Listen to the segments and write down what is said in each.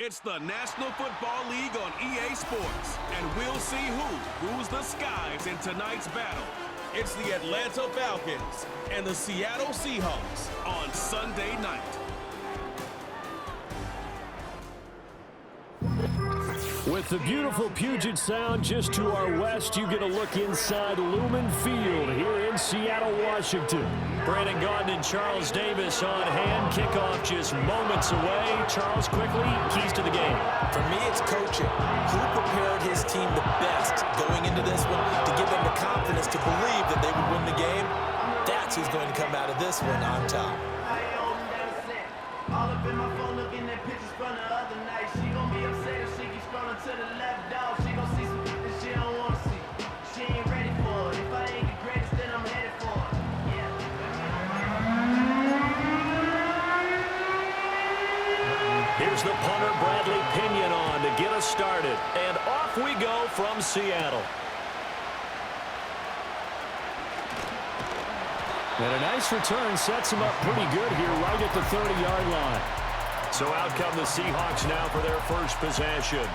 It's the National Football League on EA Sports, and we'll see who rules the skies in tonight's battle. It's the Atlanta Falcons and the Seattle Seahawks on Sunday night. With the beautiful Puget Sound just to our west, you get a look inside Lumen Field here in Seattle, Washington. Brandon Gaudin and Charles Davis on hand. Kickoff just moments away. Charles, quickly, keys to the game. For me, it's coaching. Who prepared his team the best going into this one to give them the confidence to believe that they would win the game? That's who's going to come out of this one on top. All up in my phone looking at pictures from the other night. She gon' be upset if she keeps scrolling to the left, dog. She gon' see some that she don't wanna see. She ain't ready for it. If I ain't the greatest, then I'm headed for it. Yeah. Here's the punter, Bradley Pinion, on to get us started. And off we go from Seattle. And a nice return sets him up pretty good here right at the 30-yard line. So out come the Seahawks now for their first possession.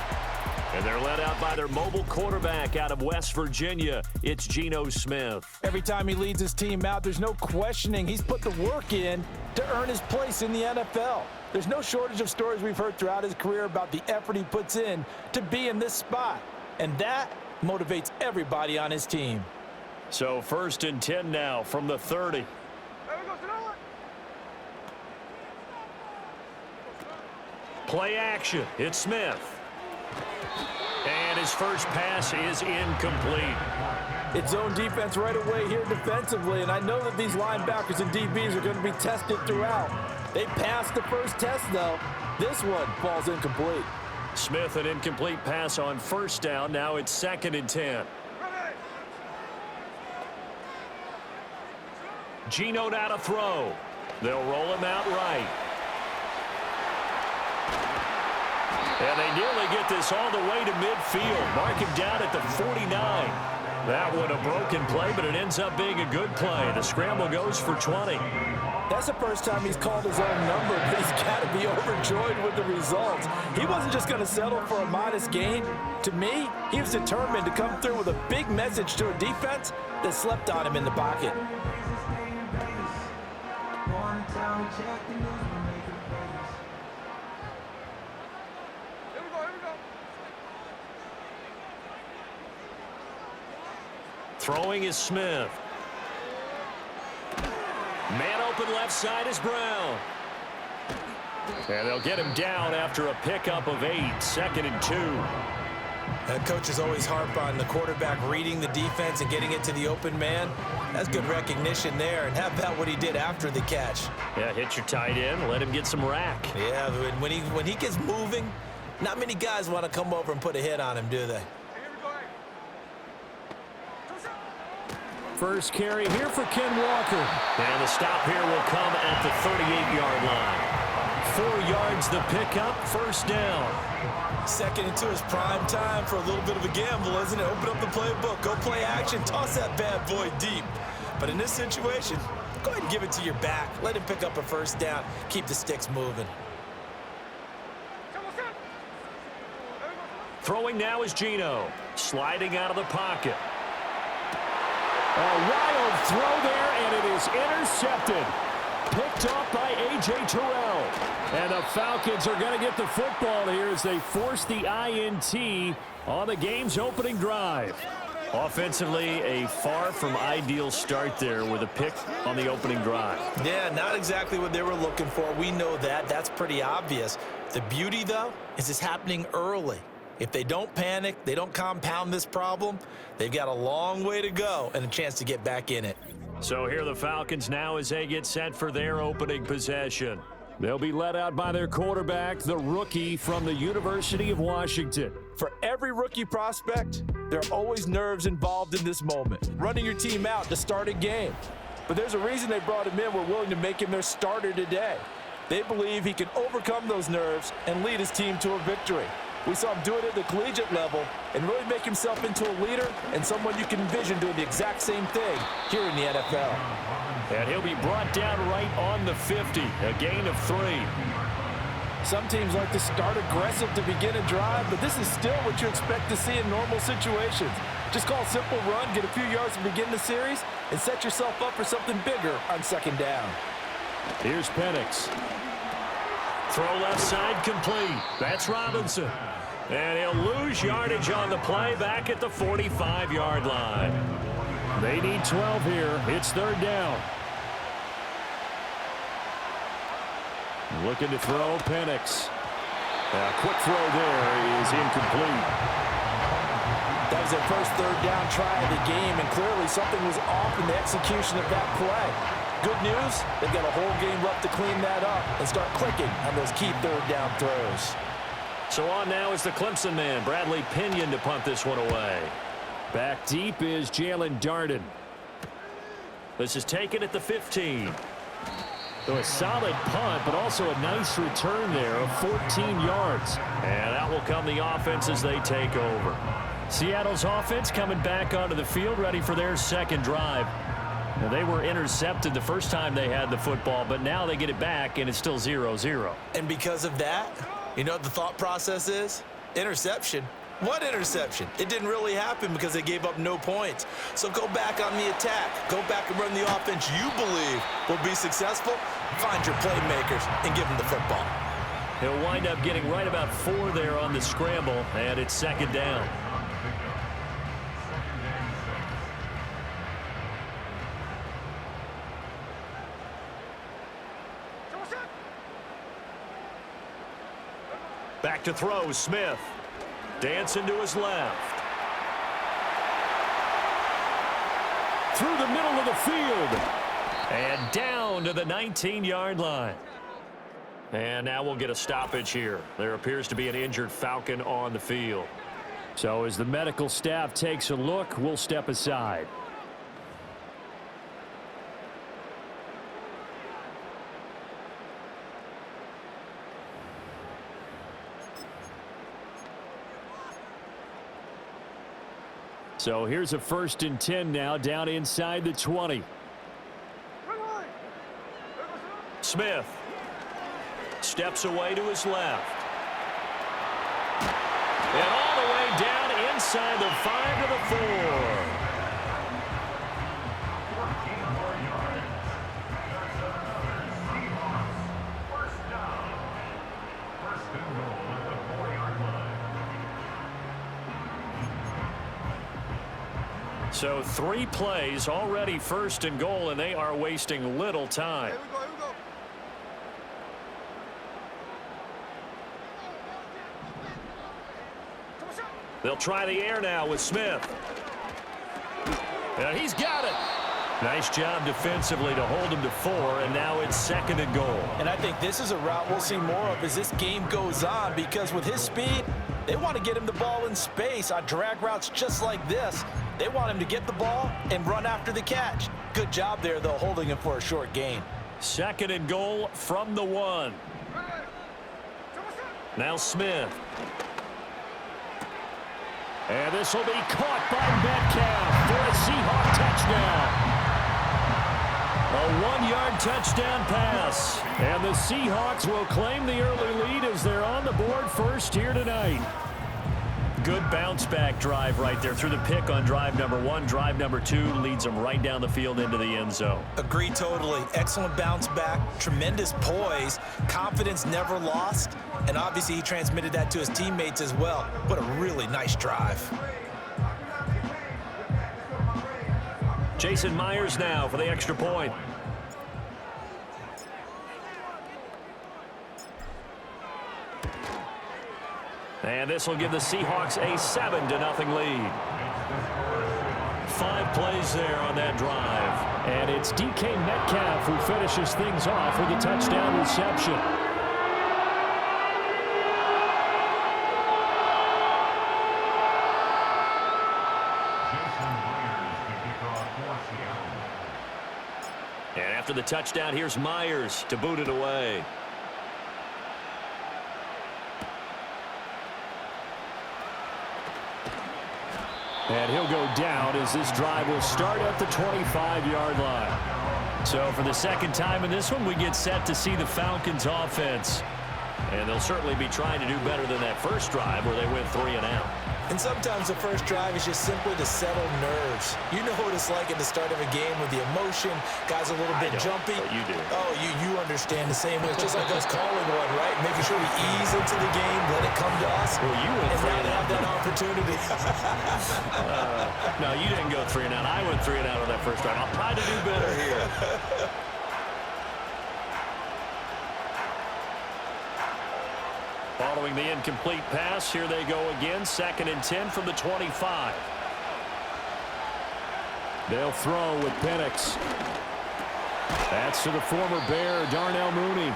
And they're led out by their mobile quarterback out of West Virginia. It's Geno Smith. Every time he leads his team out, there's no questioning. He's put the work in to earn his place in the NFL. There's no shortage of stories we've heard throughout his career about the effort he puts in to be in this spot. And that motivates everybody on his team. So 1st and 10 now from the 30. Play action. It's Smith. And his first pass is incomplete. It's zone defense right away here defensively, and I know that these linebackers and DBs are going to be tested throughout. They passed the first test, though. This one falls incomplete. Smith, an incomplete pass on 1st down. Now it's 2nd and 10. Geno now to throw. They'll roll him out right. And they nearly get this all the way to midfield. Mark him down at the 49. That one a broken play, but it ends up being a good play. The scramble goes for 20. That's the first time he's called his own number, but he's got to be overjoyed with the results. He wasn't just going to settle for a modest gain. To me, he was determined to come through with a big message to a defense that slept on him in the pocket. Throwing is Smith. Man open left side is Brown. And they'll get him down after a pickup of 8. 2nd and 2. Coaches always harp on the quarterback reading the defense and getting it to the open man. That's good recognition there. And how about what he did after the catch? Yeah, hit your tight end, let him get some rack. Yeah, when he gets moving, not many guys want to come over and put a hit on him, do they? First carry here for Ken Walker. And the stop here will come at the 38-yard line. 4 yards the pickup, 1st down. 2nd and 2 is prime time for a little bit of a gamble, isn't it? Open up the playbook, go play action, toss that bad boy deep. But in this situation, go ahead and give it to your back. Let him pick up a 1st down. Keep the sticks moving. Throwing now is Geno. Sliding out of the pocket. A wild throw there, and it is intercepted. Picked off by A.J. Terrell. And the Falcons are going to get the football here as they force the INT on the game's opening drive. Offensively, a far from ideal start there with a pick on the opening drive. Yeah, not exactly what they were looking for. We know that. That's pretty obvious. The beauty, though, is it's happening early. If they don't panic, they don't compound this problem, they've got a long way to go and a chance to get back in it. So here are the Falcons now as they get set for their opening possession. They'll be led out by their quarterback, the rookie from the University of Washington. For every rookie prospect, there are always nerves involved in this moment. Running your team out to start a game. But there's a reason they brought him in. We're willing to make him their starter today. They believe he can overcome those nerves and lead his team to a victory. We saw him do it at the collegiate level and really make himself into a leader and someone you can envision doing the exact same thing here in the NFL. And he'll be brought down right on the 50, a gain of 3. Some teams like to start aggressive to begin a drive, but this is still what you expect to see in normal situations. Just call a simple run, get a few yards to begin the series, and set yourself up for something bigger on second down. Here's Penix. Throw left side complete. That's Robinson. And he'll lose yardage on the play back at the 45-yard line. They need 12 here. It's third down. Looking to throw, Penix. A quick throw there is incomplete. That was their first third down try of the game, and clearly something was off in the execution of that play. Good news, they've got a whole game left to clean that up and start clicking on those key third down throws. So on now is the Clemson man, Bradley Pinion, to punt this one away. Back deep is Jalen Darden. This is taken at the 15. So a solid punt, but also a nice return there of 14 yards. And that will come the offense as they take over. Seattle's offense coming back onto the field, ready for their second drive. Now, they were intercepted the first time they had the football, but now they get it back, and it's still 0-0. And because of that, you know what the thought process is? Interception. What interception? It didn't really happen because they gave up no points. So go back on the attack. Go back and run the offense you believe will be successful. Find your playmakers and give them the football. He'll wind up getting right about 4 there on the scramble, and it's second down. Back to throw, Smith. Dancing to his left. Through the middle of the field. And down to the 19-yard line. And now we'll get a stoppage here. There appears to be an injured Falcon on the field. So as the medical staff takes a look, we'll step aside. So here's a 1st and 10 now, down inside the 20. Smith steps away to his left. And all the way down inside the 5 to the 4. So 3 plays, already 1st and goal, and they are wasting little time. Here we go. They'll try the air now with Smith. And he's got it. Nice job defensively to hold him to 4, and now it's 2nd and goal. And I think this is a route we'll see more of as this game goes on, because with his speed, they want to get him the ball in space on drag routes just like this. They want him to get the ball and run after the catch. Good job there, though, holding him for a short gain. 2nd and goal from the 1. Now Smith. And this will be caught by Metcalf for a Seahawks touchdown. A 1-yard touchdown pass. And the Seahawks will claim the early lead as they're on the board first here tonight. Good bounce-back drive right there through the pick on drive number 1. Drive number 2 leads them right down the field into the end zone. Agree totally. Excellent bounce back, tremendous poise, confidence never lost, and obviously he transmitted that to his teammates as well. What a really nice drive. Jason Myers now for the extra point. And this will give the Seahawks a 7-0 lead. 5 plays there on that drive. And it's DK Metcalf who finishes things off with a touchdown reception. And after the touchdown, here's Myers to boot it away. And he'll go down as this drive will start at the 25-yard line. So for the second time in this one, we get set to see the Falcons offense And they'll certainly be trying to do better than that first drive where they went 3 and out. And sometimes the first drive is just simply to settle nerves. You know what it's like at the start of a game with the emotion. Guys a little bit jumpy. But you do. Oh, you understand the same way. It's just like us calling one, right? Making sure we ease into the game, let it come to us. Well, you went 3 and out. Have that opportunity. No, you didn't go 3 and out. I went 3 and out on that first drive. I'll try to do better here. Following the incomplete pass, here they go again. 2nd and 10 from the 25. They'll throw with Penix. That's to the former Bear, Darnell Mooney.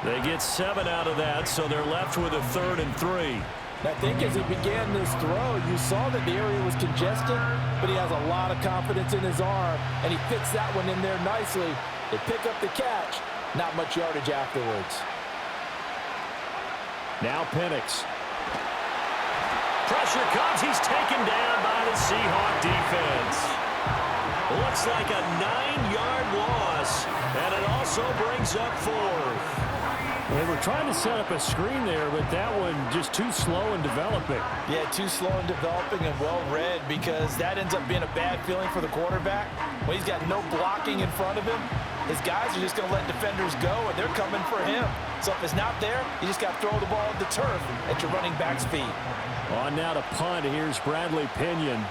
They get 7 out of that, so they're left with a 3rd and 3. I think as he began this throw, you saw that the area was congested, but he has a lot of confidence in his arm, and he fits that one in there nicely. They pick up the catch, not much yardage afterwards. Now Penix. Pressure comes. He's taken down by the Seahawk defense. Looks like a 9-yard loss, and it also brings up 4th. They were trying to set up a screen there, but that one just too slow in developing. Yeah, too slow in developing and well read, because that ends up being a bad feeling for the quarterback. When he's got no blocking in front of him, his guys are just going to let defenders go, and they're coming for him. So if it's not there, you just got to throw the ball at the turf at your running back's feet. On now to punt. Here's Bradley Pinion.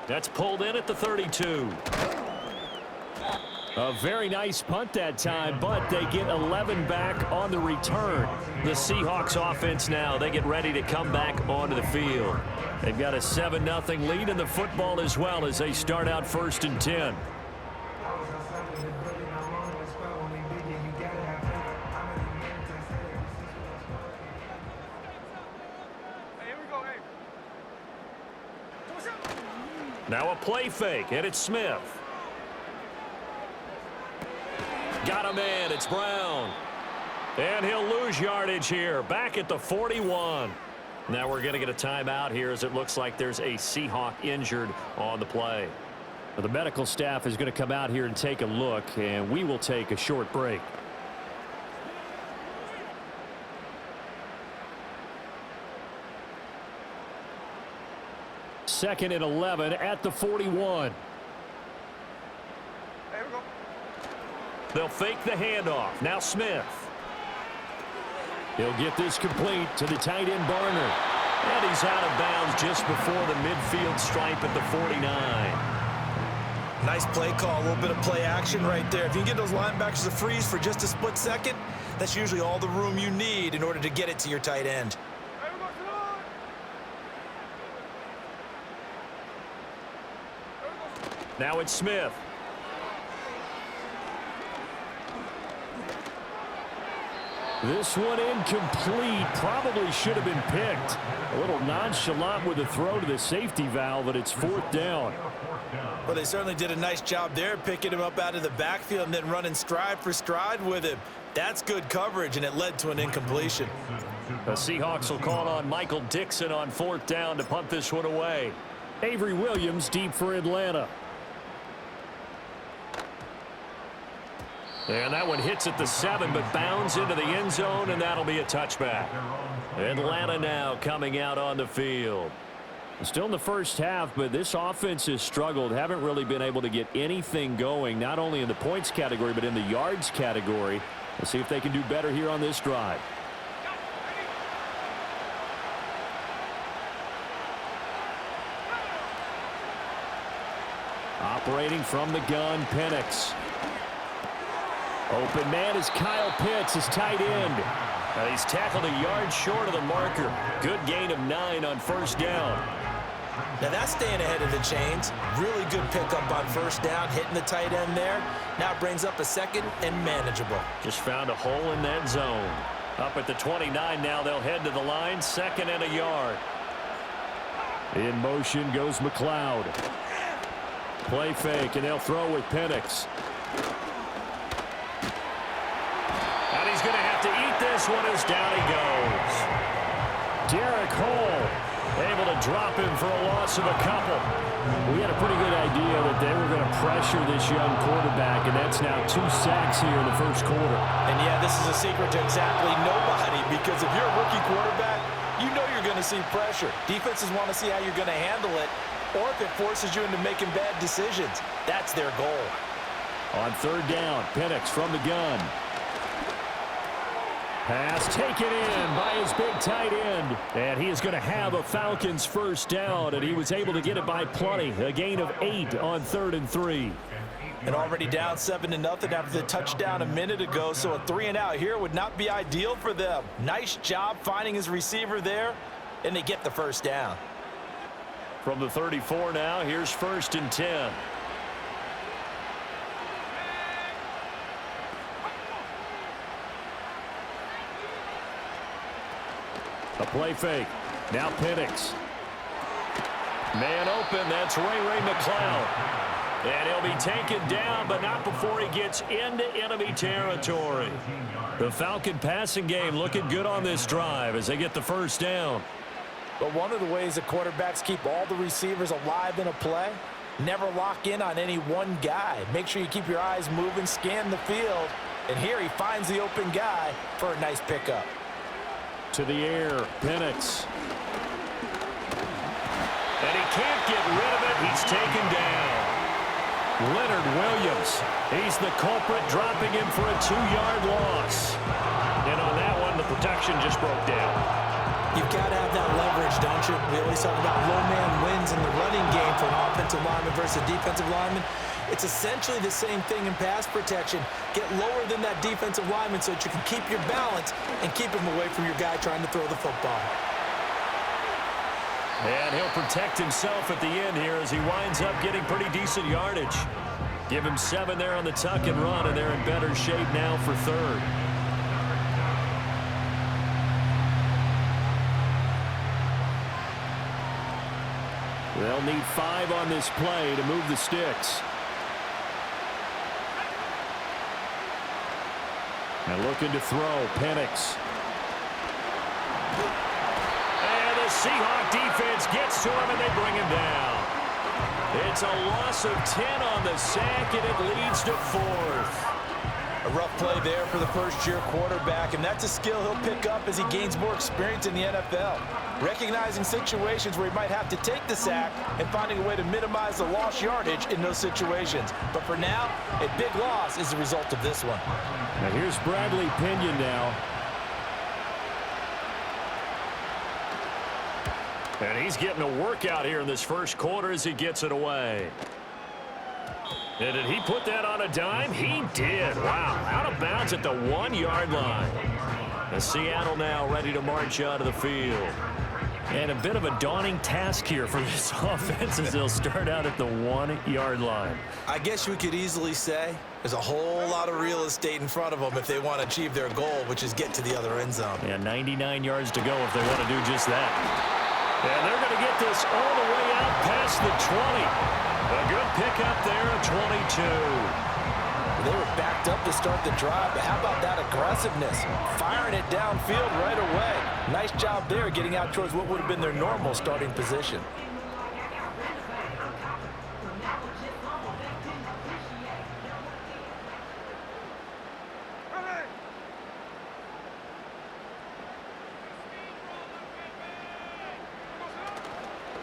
That's pulled in at the 32. A very nice punt that time, but they get 11 back on the return. The Seahawks offense now, they get ready to come back onto the field. They've got a 7-0 lead in the football as well as they start out 1st and 10. Now a play fake, and it's Smith. Got a man, it's Brown. And he'll lose yardage here, back at the 41. Now we're going to get a timeout here as it looks like there's a Seahawk injured on the play. Well, the medical staff is going to come out here and take a look, and we will take a short break. Second and 11 at the 41. They'll fake the handoff. Now Smith. He'll get this complete to the tight end Barner. And he's out of bounds just before the midfield stripe at the 49. Nice play call, a little bit of play action right there. If you can get those linebackers to freeze for just a split second, that's usually all the room you need in order to get it to your tight end. Now it's Smith. This one incomplete. Probably should have been picked. A little nonchalant with the throw to the safety valve, but it's 4th down. Well, they certainly did a nice job there, picking him up out of the backfield and then running stride for stride with him. That's good coverage, and it led to an incompletion. The Seahawks will call on Michael Dixon on 4th down to punt this one away. Avery Williams deep for Atlanta. And that one hits at the 7, but bounds into the end zone, and that'll be a touchback. Atlanta now coming out on the field. Still in the first half, but this offense has struggled. Haven't really been able to get anything going, not only in the points category, but in the yards category. Let's see if they can do better here on this drive. Operating from the gun, Penix. Open man is Kyle Pitts, his tight end. He's tackled a yard short of the marker. Good gain of 9 on 1st down. Now that's staying ahead of the chains. Really good pickup on 1st down, hitting the tight end there. Now brings up a 2nd and manageable. Just found a hole in that zone. Up at the 29 now, they'll head to the line, 2nd and a yard. In motion goes McLeod. Play fake, and they'll throw with Penix. And he's going to have to eat this one as down he goes. Derek Hall Able to drop him for a loss of a couple. We had a pretty good idea that they were going to pressure this young quarterback, and that's now 2 sacks here in the first quarter. And yeah, this is a secret to exactly nobody, because if you're a rookie quarterback, you know you're going to see pressure. Defenses want to see how you're going to handle it, or if it forces you into making bad decisions. That's their goal. On third down, Penix from the gun. Pass taken in by his big tight end. And he is going to have a Falcons first down, and he was able to get it by plenty. A gain of 8 on 3rd and 3. And already down 7-0 after the touchdown a minute ago, so a 3-and-out here would not be ideal for them. Nice job finding his receiver there, and they get the first down. From the 34 now, here's 1st and 10. A play fake. Now Penix. Man open. That's Ray McCloud. And he'll be taken down, but not before he gets into enemy territory. The Falcon passing game looking good on this drive as they get the first down. But one of the ways the quarterbacks keep all the receivers alive in a play, never lock in on any one guy. Make sure you keep your eyes moving, scan the field. And here he finds the open guy for a nice pickup. To the air, Penix. And he can't get rid of it. He's taken down. Leonard Williams. He's the culprit, dropping him for a 2-yard loss. And on that one, the protection just broke down. You've got to have that leverage, don't you? We always talk about low man wins in the running game for an offensive lineman versus a defensive lineman. It's essentially the same thing in pass protection. Get lower than that defensive lineman so that you can keep your balance and keep him away from your guy trying to throw the football. And he'll protect himself at the end here as he winds up getting pretty decent yardage. Give him 7 there on the tuck and run, and they're in better shape now for 3rd. They'll need 5 on this play to move the sticks. And looking to throw, Penix. And the Seahawks defense gets to him, and they bring him down. It's a loss of 10 on the sack, and it leads to 4th. A rough play there for the first-year quarterback, and that's a skill he'll pick up as he gains more experience in the NFL. Recognizing situations where he might have to take the sack and finding a way to minimize the lost yardage in those situations. But for now, a big loss is the result of this one. Now here's Bradley Pinion now. And he's getting a workout here in this first quarter as he gets it away. And did he put that on a dime? He did. Wow. Out of bounds at the 1-yard line. And Seattle now ready to march out of the field. And a bit of a daunting task here for this offense as they'll start out at the 1-yard line. I guess we could easily say there's a whole lot of real estate in front of them if they want to achieve their goal, which is get to the other end zone. Yeah, 99 yards to go if they want to do just that. And they're going to get this all the way out past the 20. A good pickup there at 22. They were backed up to start the drive, but how about that aggressiveness? Firing it downfield right away. Nice job there getting out towards what would have been their normal starting position.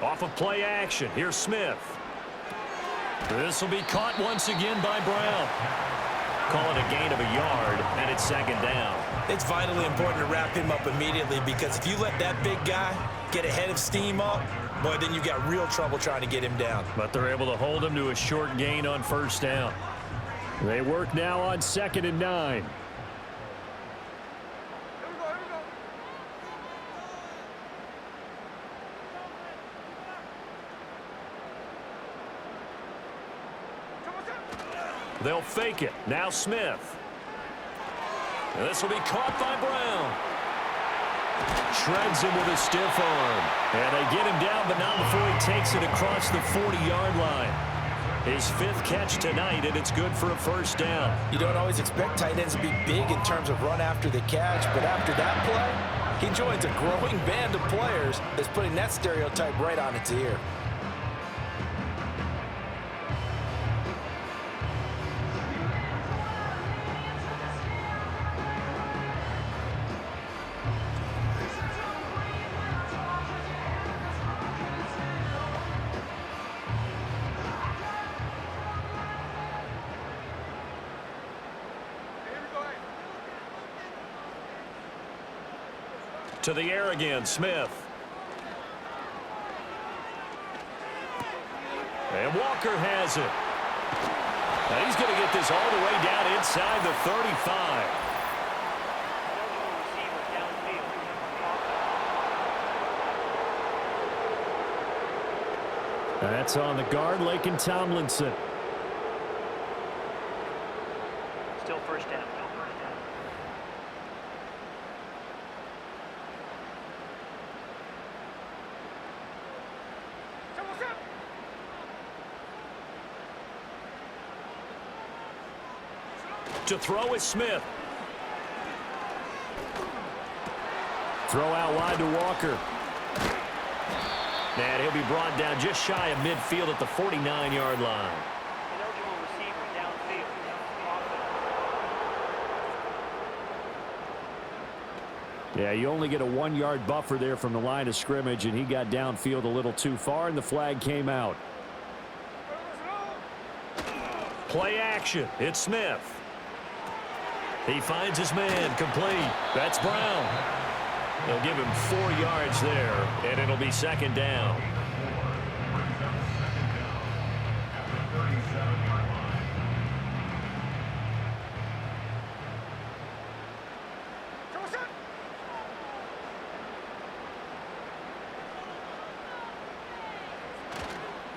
Off of play action, here's Smith. This will be caught once again by Brown. Call it a gain of a yard, and it's 2nd down. It's vitally important to wrap him up immediately, because if you let that big guy get ahead of steam up, boy, then you've got real trouble trying to get him down. But they're able to hold him to a short gain on 1st down. They work now on 2nd and 9. They'll fake it. Now Smith. And this will be caught by Brown. Shreds him with a stiff arm. And they get him down, but not before he takes it across the 40-yard line. His 5th catch tonight, and it's good for a 1st down. You don't always expect tight ends to be big in terms of run after the catch, but after that play, He joins a growing band of players that's putting that stereotype right on its ear. To the air again, Smith. And Walker has it. Now he's going to get this all the way down inside the 35. That's on the guard, Laken Tomlinson. Still first down. To throw is Smith. Throw out wide to Walker. And he'll be brought down just shy of midfield at the 49-yard line. Ineligible receiver downfield. Yeah, you only get a 1-yard buffer there from the line of scrimmage, and he got downfield a little too far, and the flag came out. Play action. It's Smith. He finds his man, complete. That's Brown. They'll give him 4 yards there, and it'll be second down.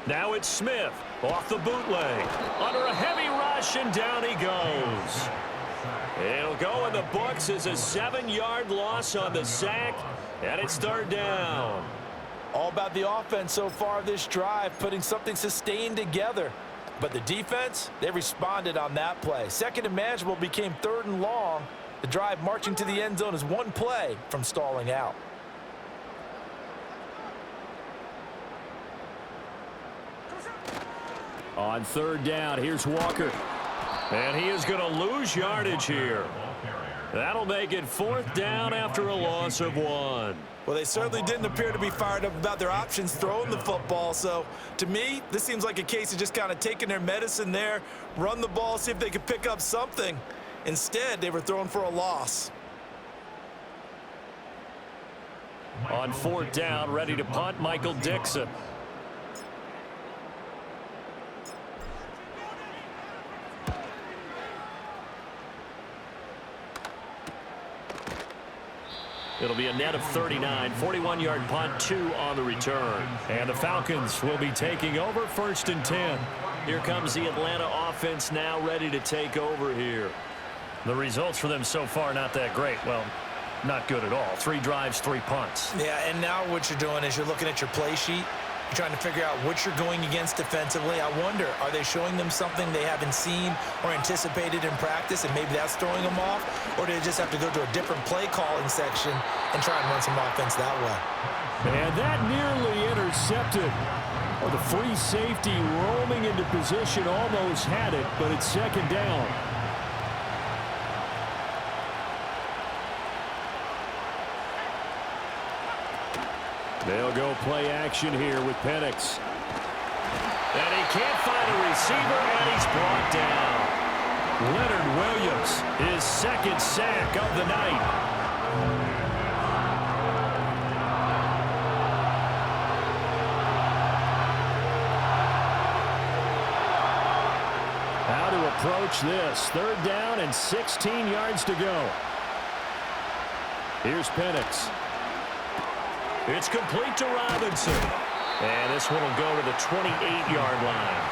Now it's Smith off the bootleg. Under a heavy rush, and down he goes. It'll go in the books as a 7-yard loss on the sack, and it's third down. All about the offense so far this drive, putting something sustained together. But the defense, they responded on that play. Second and manageable became third and long. The drive marching to the end zone is one play from stalling out. On third down, here's Walker. And he is going to lose yardage here. That'll make it fourth down after a loss of 1. Well, they certainly didn't appear to be fired up about their options throwing the football. So, to me, this seems like a case of just kind of taking their medicine there, run the ball, see if they could pick up something. Instead, they were throwing for a loss. On fourth down, ready to punt, Michael Dixon. It'll be a net of 39, 41-yard punt, 2 on the return. And the Falcons will be taking over first and 10. Here comes the Atlanta offense now ready to take over here. The results for them so far not that great. Well, not good at all. 3 drives, 3 punts. Yeah, and now what you're doing is you're looking at your play sheet. You're trying to figure out what you're going against defensively. I wonder, are they showing them something they haven't seen or anticipated in practice, and maybe that's throwing them off? Or do they just have to go to a different play calling section and try and run some offense that way? And that nearly intercepted. Well, the free safety roaming into position almost had it, but it's second down. They'll go play action here with Penix. And he can't find a receiver, and he's brought down. Leonard Williams, his second sack of the night. How to approach this. Third down and 16 yards to go. Here's Penix. It's complete to Robinson. And this one will go to the 28-yard line.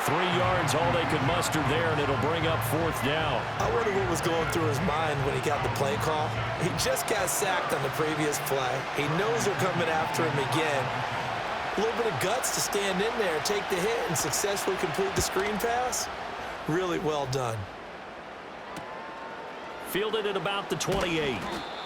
3 yards, all they could muster there, and it'll bring up fourth down. I wonder what was going through his mind when he got the play call. He just got sacked on the previous play. He knows they're coming after him again. A little bit of guts to stand in there, take the hit, and successfully complete the screen pass. Really well done. Fielded at about the 28.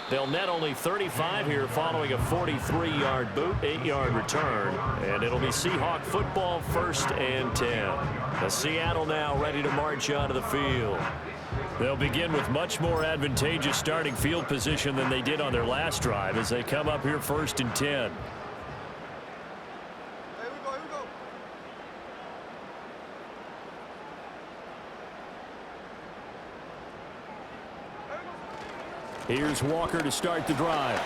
They'll net only 35 here following a 43-yard boot, 8-yard return. And it'll be Seahawk football, 1st and 10. The Seattle now ready to march onto the field. They'll begin with much more advantageous starting field position than they did on their last drive as they come up here 1st and 10. Here's Walker to start the drive.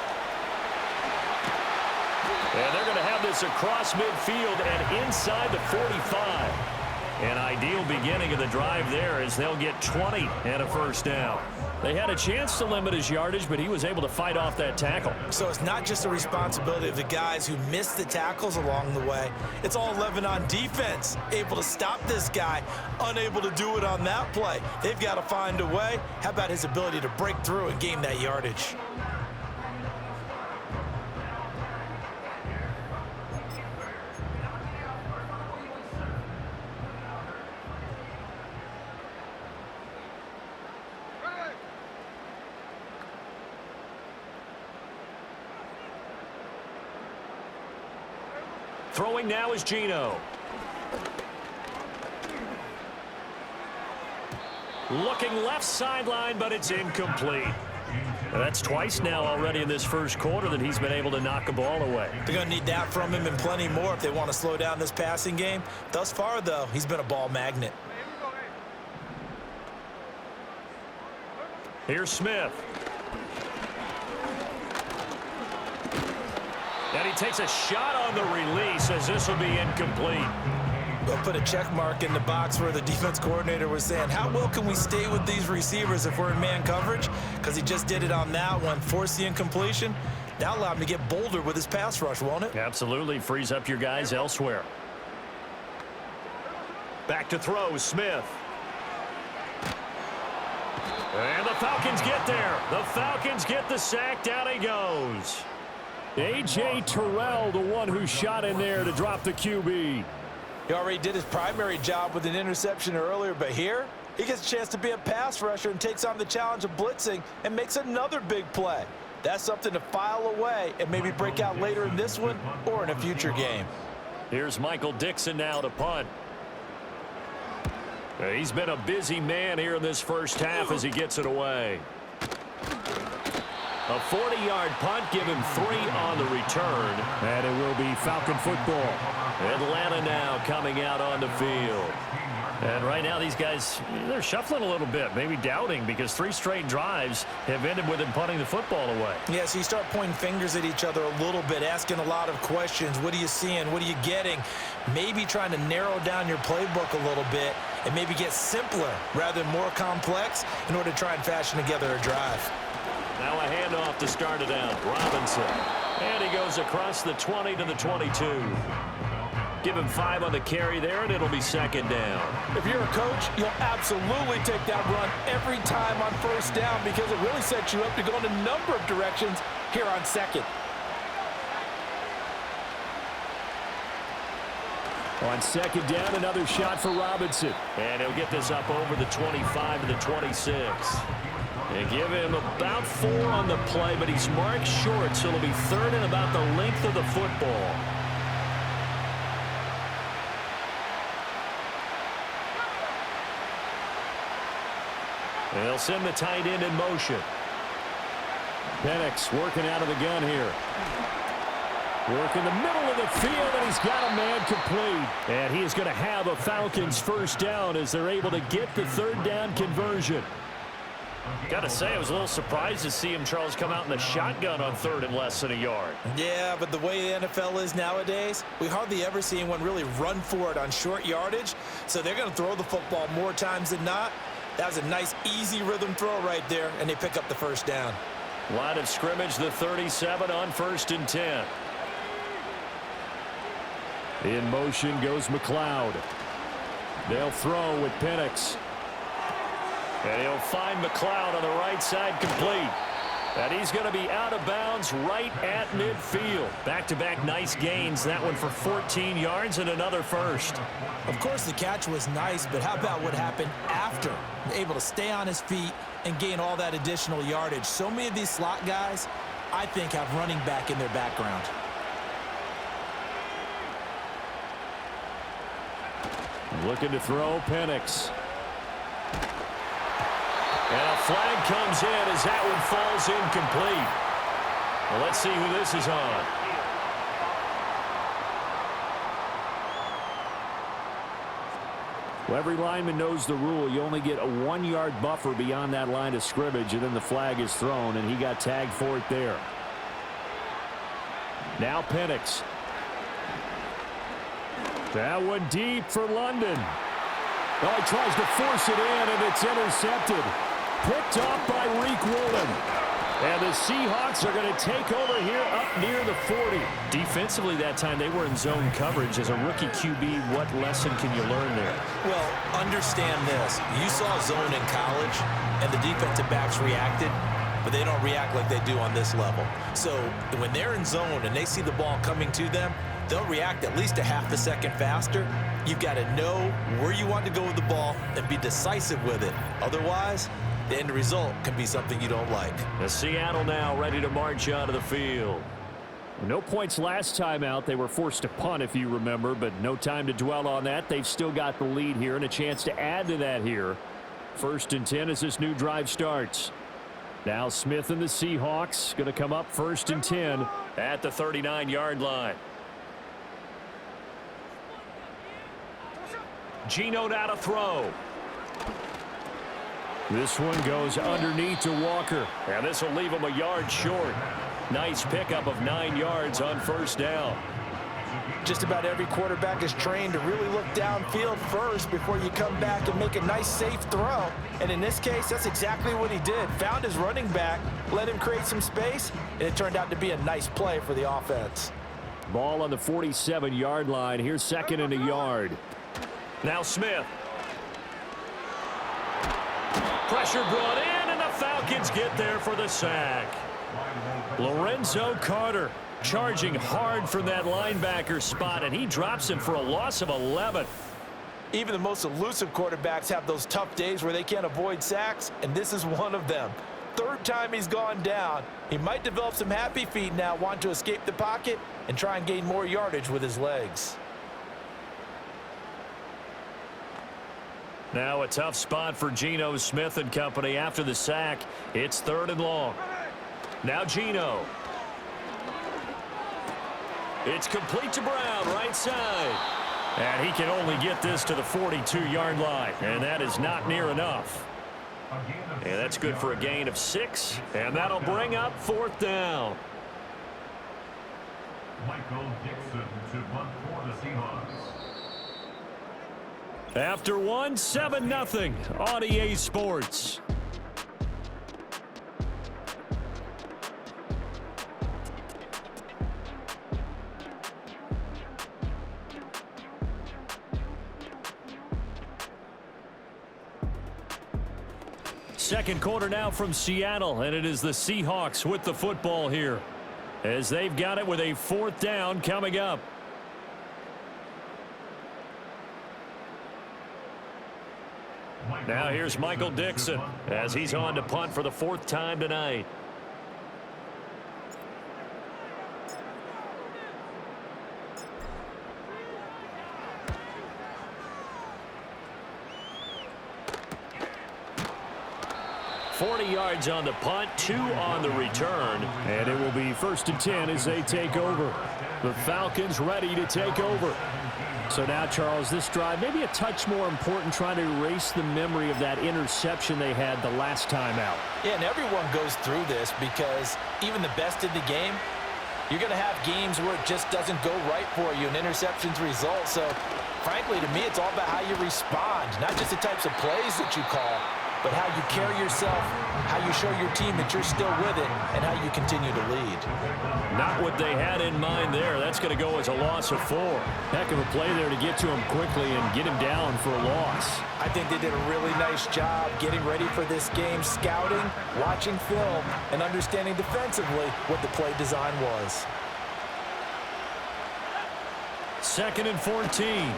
And they're going to have this across midfield and inside the 45. An ideal beginning of the drive there as they'll get 20 and a 1st down. They had a chance to limit his yardage, but he was able to fight off that tackle. So it's not just the responsibility of the guys who missed the tackles along the way. It's all 11 on defense, able to stop this guy, unable to do it on that play. They've got to find a way. How about his ability to break through and gain that yardage? Throwing now is Geno. Looking left sideline, but it's incomplete. That's twice now already in this first quarter that he's been able to knock a ball away. They're going to need that from him and plenty more if they want to slow down this passing game. Thus far, though, he's been a ball magnet. Here's Smith. And he takes a shot on the release as this will be incomplete. They'll put a check mark in the box where the defense coordinator was saying, how well can we stay with these receivers if we're in man coverage? Because he just did it on that one, forced the incompletion. That'll allow him to get bolder with his pass rush, won't it? Absolutely. Frees up your guys elsewhere. Back to throw, Smith. And the Falcons get there. The Falcons get the sack. Down he goes. A.J. Terrell, the one who shot in there to drop the QB. He already did his primary job with an interception earlier, but here he gets a chance to be a pass rusher and takes on the challenge of blitzing and makes another big play. That's something to file away and maybe break out later in this one or in a future game. Here's Michael Dixon now to punt. He's been a busy man here in this first half as he gets it away. A 40-yard punt, give him 3 on the return. And it will be Falcon football. Atlanta now coming out on the field. And right now these guys, they're shuffling a little bit, maybe doubting, because 3 straight drives have ended with him punting the football away. Yeah, so you start pointing fingers at each other a little bit, asking a lot of questions. What are you seeing? What are you getting? Maybe trying to narrow down your playbook a little bit and maybe get simpler rather than more complex in order to try and fashion together a drive. Now a handoff to start it out. Robinson. And he goes across the 20 to the 22. Give him 5 on the carry there, and it'll be 2nd down. If you're a coach, you'll absolutely take that run every time on 1st down because it really sets you up to go in a number of directions here on 2nd. On 2nd down, another shot for Robinson. And he'll get this up over the 25 to the 26. They give him about 4 on the play, but he's marked short, so it'll be 3rd and about the length of the football. And they'll send the tight end in motion. Penix working out of the gun here. Working the middle of the field, and he's got a man complete. And he is going to have a Falcons 1st down as they're able to get the 3rd down conversion. Got to say, I was a little surprised to see him, Charles, come out in the shotgun on 3rd and less than a yard. Yeah, but the way the NFL is nowadays, we hardly ever see anyone really run for it on short yardage. So they're going to throw the football more times than not. That was a nice, easy rhythm throw right there, and they pick up the 1st down. Line of scrimmage, the 37 on 1st and 10. In motion goes McLeod. They'll throw with Penix. And he'll find McLeod on the right side, complete. And he's going to be out of bounds right at midfield. Back-to-back nice gains. That one for 14 yards and another first. Of course, the catch was nice, but how about what happened after? Able to stay on his feet and gain all that additional yardage. So many of these slot guys, I think, have running back in their background. Looking to throw, Penix. And a flag comes in as that one falls incomplete. Well, let's see who this is on. Well, every lineman knows the rule. You only get a 1-yard buffer beyond that line of scrimmage, and then the flag is thrown, and he got tagged for it there. Now Penix. That one deep for London. Oh, he tries to force it in, and it's intercepted. Picked off by Lumen. And the Seahawks are going to take over here up near the 40. Defensively that time, they were in zone coverage. As a rookie QB, what lesson can you learn there? Well, understand this. You saw zone in college, and the defensive backs reacted, but they don't react like they do on this level. So when they're in zone and they see the ball coming to them, they'll react at least a half a second faster. You've got to know where you want to go with the ball and be decisive with it. Otherwise, the end result can be something you don't like. The Seattle now ready to march out of the field. No points last time out. They were forced to punt, if you remember, but no time to dwell on that. They've still got the lead here and a chance to add to that here. 1st and 10 as this new drive starts. Now Smith and the Seahawks going to come up 1st and 10 at the 39-yard line. Geno now to throw. This one goes underneath to Walker. And this will leave him a yard short. Nice pickup of 9 yards on 1st down. Just about every quarterback is trained to really look downfield first before you come back and make a nice, safe throw. And in this case, that's exactly what he did. Found his running back, let him create some space, and it turned out to be a nice play for the offense. Ball on the 47-yard line. Here's 2nd and a yard. Now Smith. Pressure brought in, and the Falcons get there for the sack. Lorenzo Carter charging hard from that linebacker spot, and he drops him for a loss of 11. Even the most elusive quarterbacks have those tough days where they can't avoid sacks, and this is one of them. 3rd time he's gone down. He might develop some happy feet now, want to escape the pocket and try and gain more yardage with his legs. Now a tough spot for Geno Smith and company after the sack. It's 3rd and long. Now Geno. It's complete to Brown, right side. And he can only get this to the 42-yard line, and that is not near enough. And that's good for a gain of 6, and that'll bring up 4th down. Michael Dixon to punt for the Seahawks. After 7-0 on EA Sports. Second quarter now from Seattle, and it is the Seahawks with the football here, as they've got it with a 4th down coming up. Now here's Michael Dixon as he's on to punt for the 4th time tonight. $40 yards on the punt, 2 on the return. And it will be 1st and 10 as they take over. The Falcons ready to take over. So now, Charles, this drive maybe a touch more important, trying to erase the memory of that interception they had the last time out. Yeah, and everyone goes through this because even the best in the game, you're going to have games where it just doesn't go right for you and interceptions result. So, frankly, to me, it's all about how you respond, not just the types of plays that you call, but how you carry yourself, how you show your team that you're still with it, and how you continue to lead. Not what they had in mind there. That's going to go as a loss of 4. Heck of a play there to get to him quickly and get him down for a loss. I think they did a really nice job getting ready for this game, scouting, watching film, and understanding defensively what the play design was. 2nd and 14.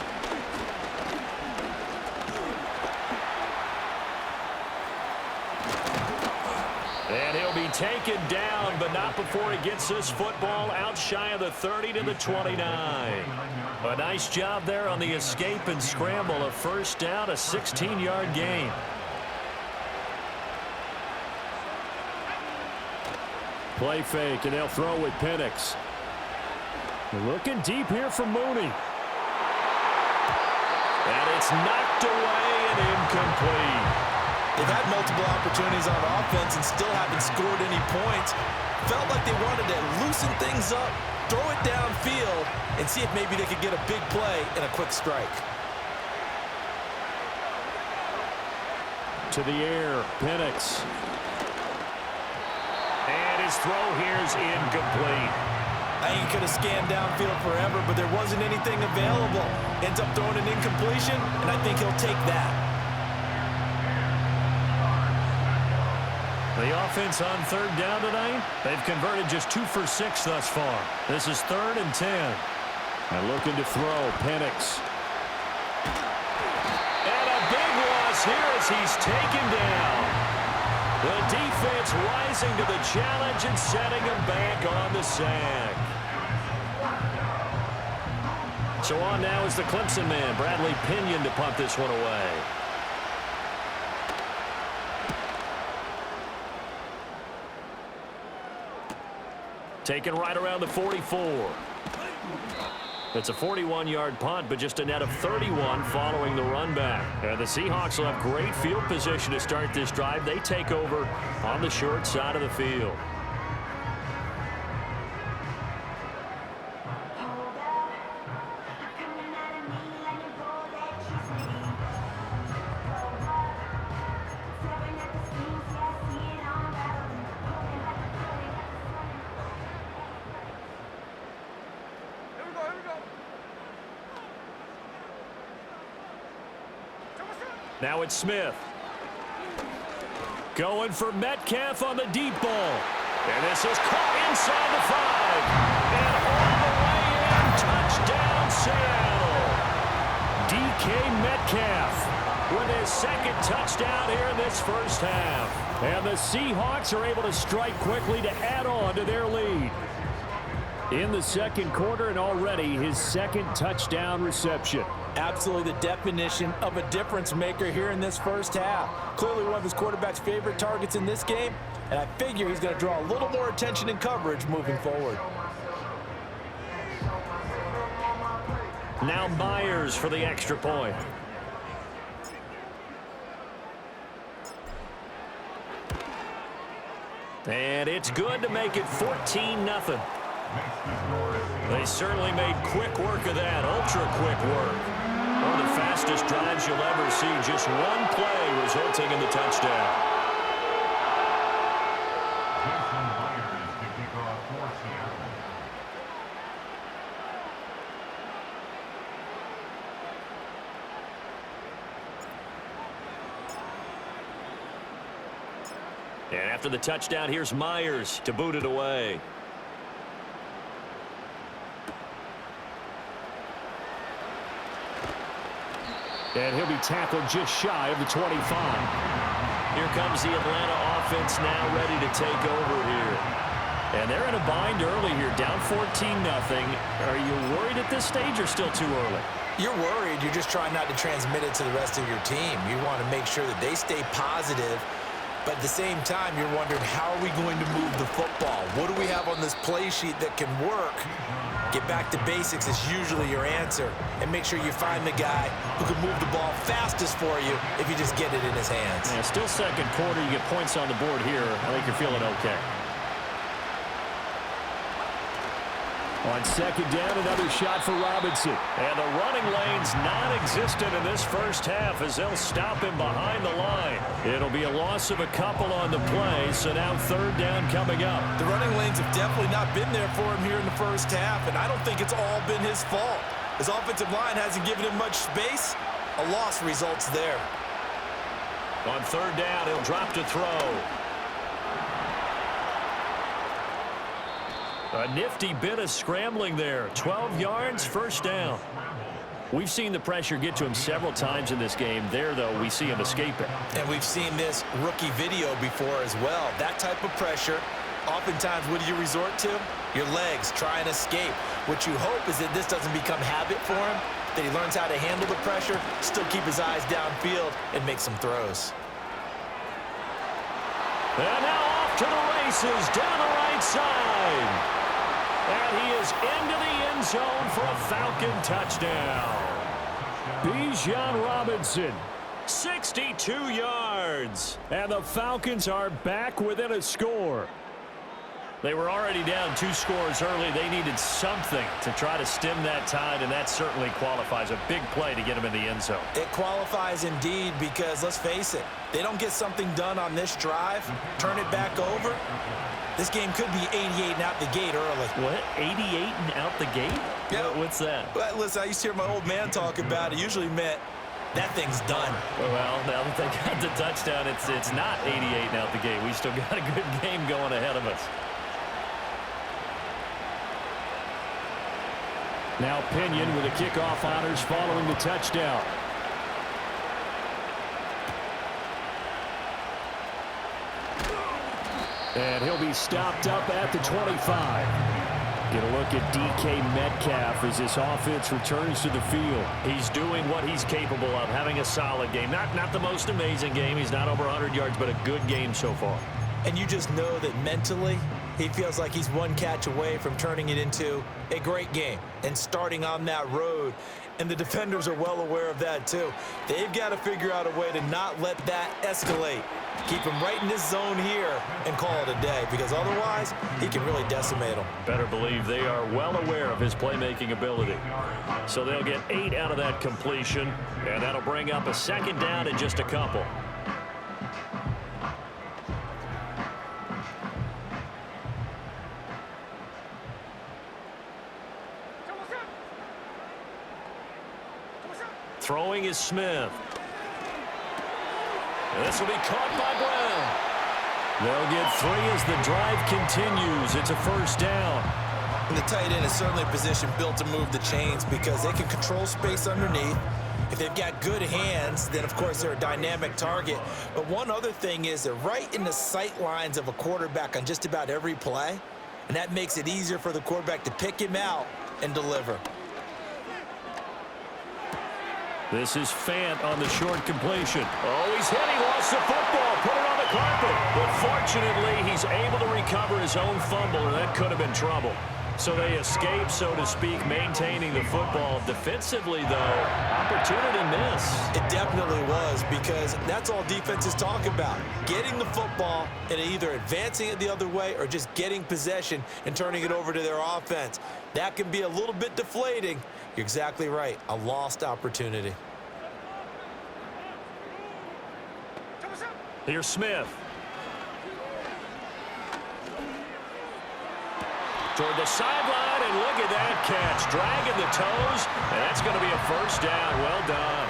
And he'll be taken down, but not before he gets this football out shy of the 30 to the 29. A nice job there on the escape and scramble. A first down, a 16-yard gain. Play fake, and they'll throw with Penix. Looking deep here for Mooney. And it's knocked away and incomplete. They've had multiple opportunities on offense and still haven't scored any points. Felt like they wanted to loosen things up, throw it downfield, and see if maybe they could get a big play and a quick strike. To the air, Penix. And his throw here is incomplete. I think he could have scanned downfield forever, but there wasn't anything available. Ends up throwing an incompletion, and I think he'll take that. The offense on 3rd down tonight, they've converted just 2 for 6 thus far. This is 3rd and 10. And looking to throw, Penix. And a big loss here as he's taken down. The defense rising to the challenge and setting him back on the sack. So on now is the Clemson man, Bradley Pinion, to punt this one away. Taken right around the 44. It's a 41-yard punt, but just a net of 31 following the run back. And the Seahawks will have great field position to start this drive. They take over on the short side of the field. Now it's Smith. Going for Metcalf on the deep ball. And this is caught inside the 5. And all the way in. Touchdown, Seattle. DK Metcalf with his 2nd touchdown here in this first half. And the Seahawks are able to strike quickly to add on to their lead. In the 2nd quarter, and already his 2nd touchdown reception. Absolutely the definition of a difference maker here in this first half. Clearly one of his quarterback's favorite targets in this game, and I figure he's going to draw a little more attention and coverage moving forward. Now Myers for the extra point. And it's good to make it 14-0. They certainly made quick work of that, ultra-quick work. One of the fastest drives you'll ever see, just one play resulting in the touchdown. And after the touchdown, here's Myers to boot it away. And he'll be tackled just shy of the 25. Here comes the Atlanta offense now ready to take over here. And they're in a bind early here, down 14-0. Are you worried at this stage or still too early? You're worried. You're just trying not to transmit it to the rest of your team. You want to make sure that they stay positive. But at the same time, you're wondering, how are we going to move the football? What do we have on this play sheet that can work? Get back to basics is usually your answer. And make sure you find the guy who can move the ball fastest for you if you just get it in his hands. Yeah, still 2nd quarter. You get points on the board here. I think you're feeling okay. On second down, another shot for Robinson. And the running lane's non-existent in this first half as they'll stop him behind the line. It'll be a loss of a couple on the play, so now third down coming up. The running lanes have definitely not been there for him here in the first half, and I don't think it's all been his fault. His offensive line hasn't given him much space. A loss results there. On third down, he'll drop to throw. A nifty bit of scrambling there. 12 yards, first down. We've seen the pressure get to him several times in this game. There, though, we see him escape it. And we've seen this rookie video before as well. That type of pressure, oftentimes, what do you resort to? Your legs, try and escape. What you hope is that this doesn't become habit for him, that he learns how to handle the pressure, still keep his eyes downfield, and make some throws. And now off to the races down the right side. And he is into the end zone for a Falcon touchdown. Bijan Robinson. 62 yards. And the Falcons are back within a score. They were already down 2 scores early. They needed something to try to stem that tide, and that certainly qualifies. A big play to get them in the end zone. It qualifies indeed because, let's face it, they don't get something done on this drive, turn it back over, this game could be 88 and out the gate early. What? 88 and out the gate? Yeah. What's that? But listen, I used to hear my old man talk about it. Usually meant that thing's done. Well, now that they got the touchdown, it's not 88 and out the gate. We still got a good game going ahead of us. Now Pinion with the kickoff honors following the touchdown. And he'll be stopped up at the 25. Get a look at DK Metcalf as this offense returns to the field. He's doing what he's capable of, having a solid game. Not the most amazing game. He's not over 100 yards, but a good game so far. And you just know that mentally, he feels like he's one catch away from turning it into a great game and starting on that road. And the defenders are well aware of that, too. They've got to figure out a way to not let that escalate. Keep him right in this zone here and call it a day, because otherwise he can really decimate them. Better believe they are well aware of his playmaking ability. So they'll get 8 out of that completion, and that'll bring up a second down in just a couple. Throwing is Smith. This will be caught by Brown. They'll get 3 as the drive continues. It's a first down. And the tight end is certainly a position built to move the chains because they can control space underneath. If they've got good hands, then of course they're a dynamic target. But one other thing is they're right in the sight lines of a quarterback on just about every play. And that makes it easier for the quarterback to pick him out and deliver. This is Fant on the short completion. Oh, he's hit. He lost the football. Put it on the carpet. But fortunately, he's able to recover his own fumble, and that could have been trouble. So they escape, so to speak, maintaining the football. Defensively, though, opportunity miss. It definitely was, because that's all defenses talk about. Getting the football and either advancing it the other way or just getting possession and turning it over to their offense. That can be a little bit deflating. You're exactly right. A lost opportunity. Here's Smith. Toward the sideline, and look at that catch. Dragging the toes, and that's going to be a first down. Well done.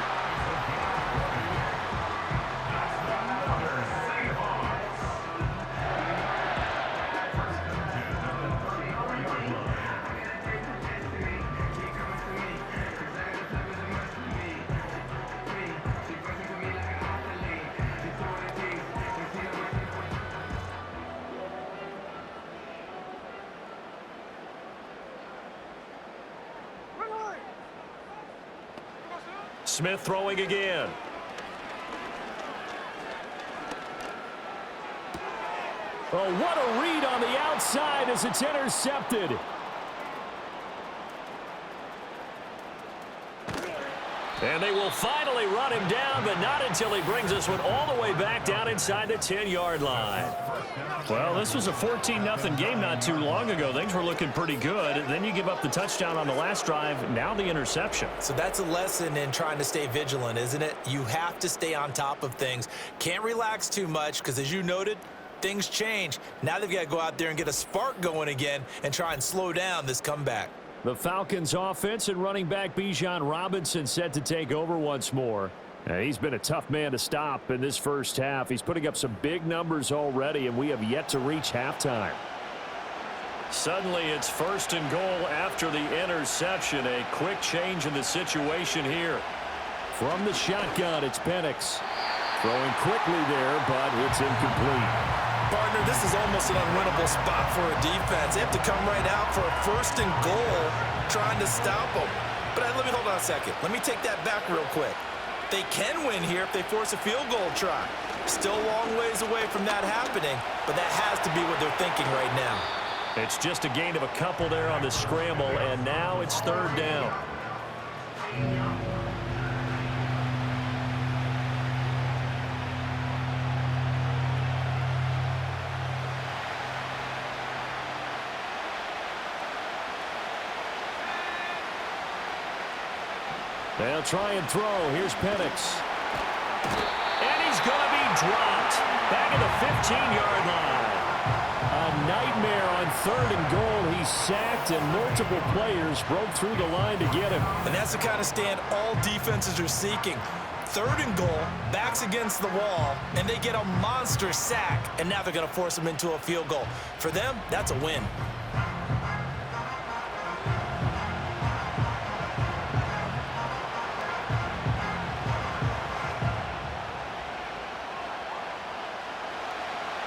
Smith throwing again. Oh, what a read on the outside as it's intercepted. And they will finally run him down, but not until he brings this one all the way back down inside the 10-yard line. Well, this was a 14-0 game not too long ago. Things were looking pretty good. Then you give up the touchdown on the last drive. Now the interception. So that's a lesson in trying to stay vigilant, isn't it? You have to stay on top of things. Can't relax too much because, as you noted, things change. Now they've got to go out there and get a spark going again and try and slow down this comeback. The Falcons offense and running back Bijan Robinson set to take over once more. He's been a tough man to stop in this first half. He's putting up some big numbers already, and we have yet to reach halftime. Suddenly it's 1st and goal after the interception. A quick change in the situation here. From the shotgun, it's Penix. Throwing quickly there, but it's incomplete. Partner, this is almost an unwinnable spot for a defense. They have to come right out for a 1st and goal trying to stop them. But let me hold on a second. Let me take that back real quick. They can win here if they force a field goal try. Still a long ways away from that happening, but that has to be what they're thinking right now. It's just a gain of a couple there on the scramble, and now it's 3rd down. They'll try and throw. Here's Penix. And he's going to be dropped back at the 15-yard line. A nightmare on 3rd and goal. He's sacked, and multiple players broke through the line to get him. And that's the kind of stand all defenses are seeking. 3rd and goal, backs against the wall, and they get a monster sack, and now they're going to force them into a field goal. For them, that's a win.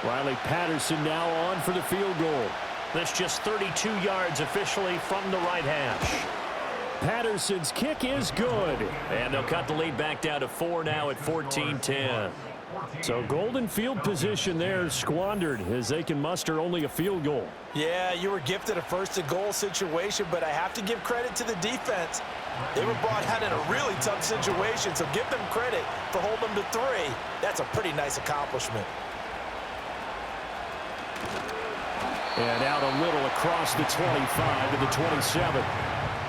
Riley Patterson now on for the field goal. That's just 32 yards officially from the right hash. Patterson's kick is good. And they'll cut the lead back down to 4 now at 14-10. So golden field position there squandered as they can muster only a field goal. Yeah, you were gifted a 1st and goal situation, but I have to give credit to the defense. They were brought out in a really tough situation, so give them credit for holding them to 3. That's a pretty nice accomplishment. And out a little across the 25 to the 27.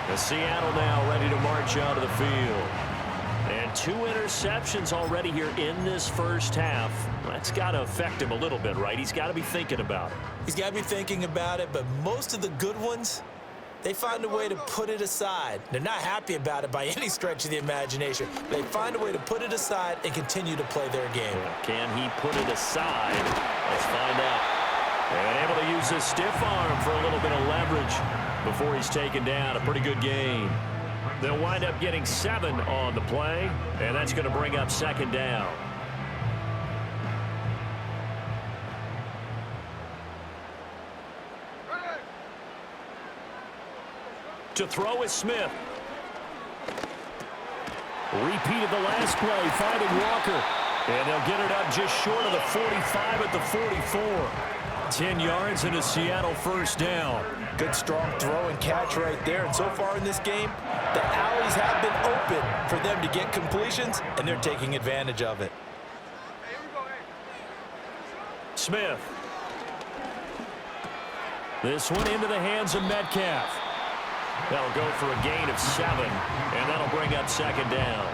The Seattle now ready to march out of the field. And 2 interceptions already here in this first half. That's got to affect him a little bit, right? He's got to be thinking about it. He's got to be thinking about it, but most of the good ones, they find a way to put it aside. They're not happy about it by any stretch of the imagination. They find a way to put it aside and continue to play their game. Can he put it aside? Let's find out. And able to use his stiff arm for a little bit of leverage before he's taken down. A pretty good game. They'll wind up getting 7 on the play, and that's going to bring up 2nd down. To throw is Smith. Repeat of the last play, finding Walker. And they'll get it up just short of the 45 at the 44. 10 yards and a Seattle 1st down. Good strong throw and catch right there. And so far in this game, the alleys have been open for them to get completions, and they're taking advantage of it. Smith. This one into the hands of Metcalf. They'll go for a gain of 7, and that'll bring up 2nd down.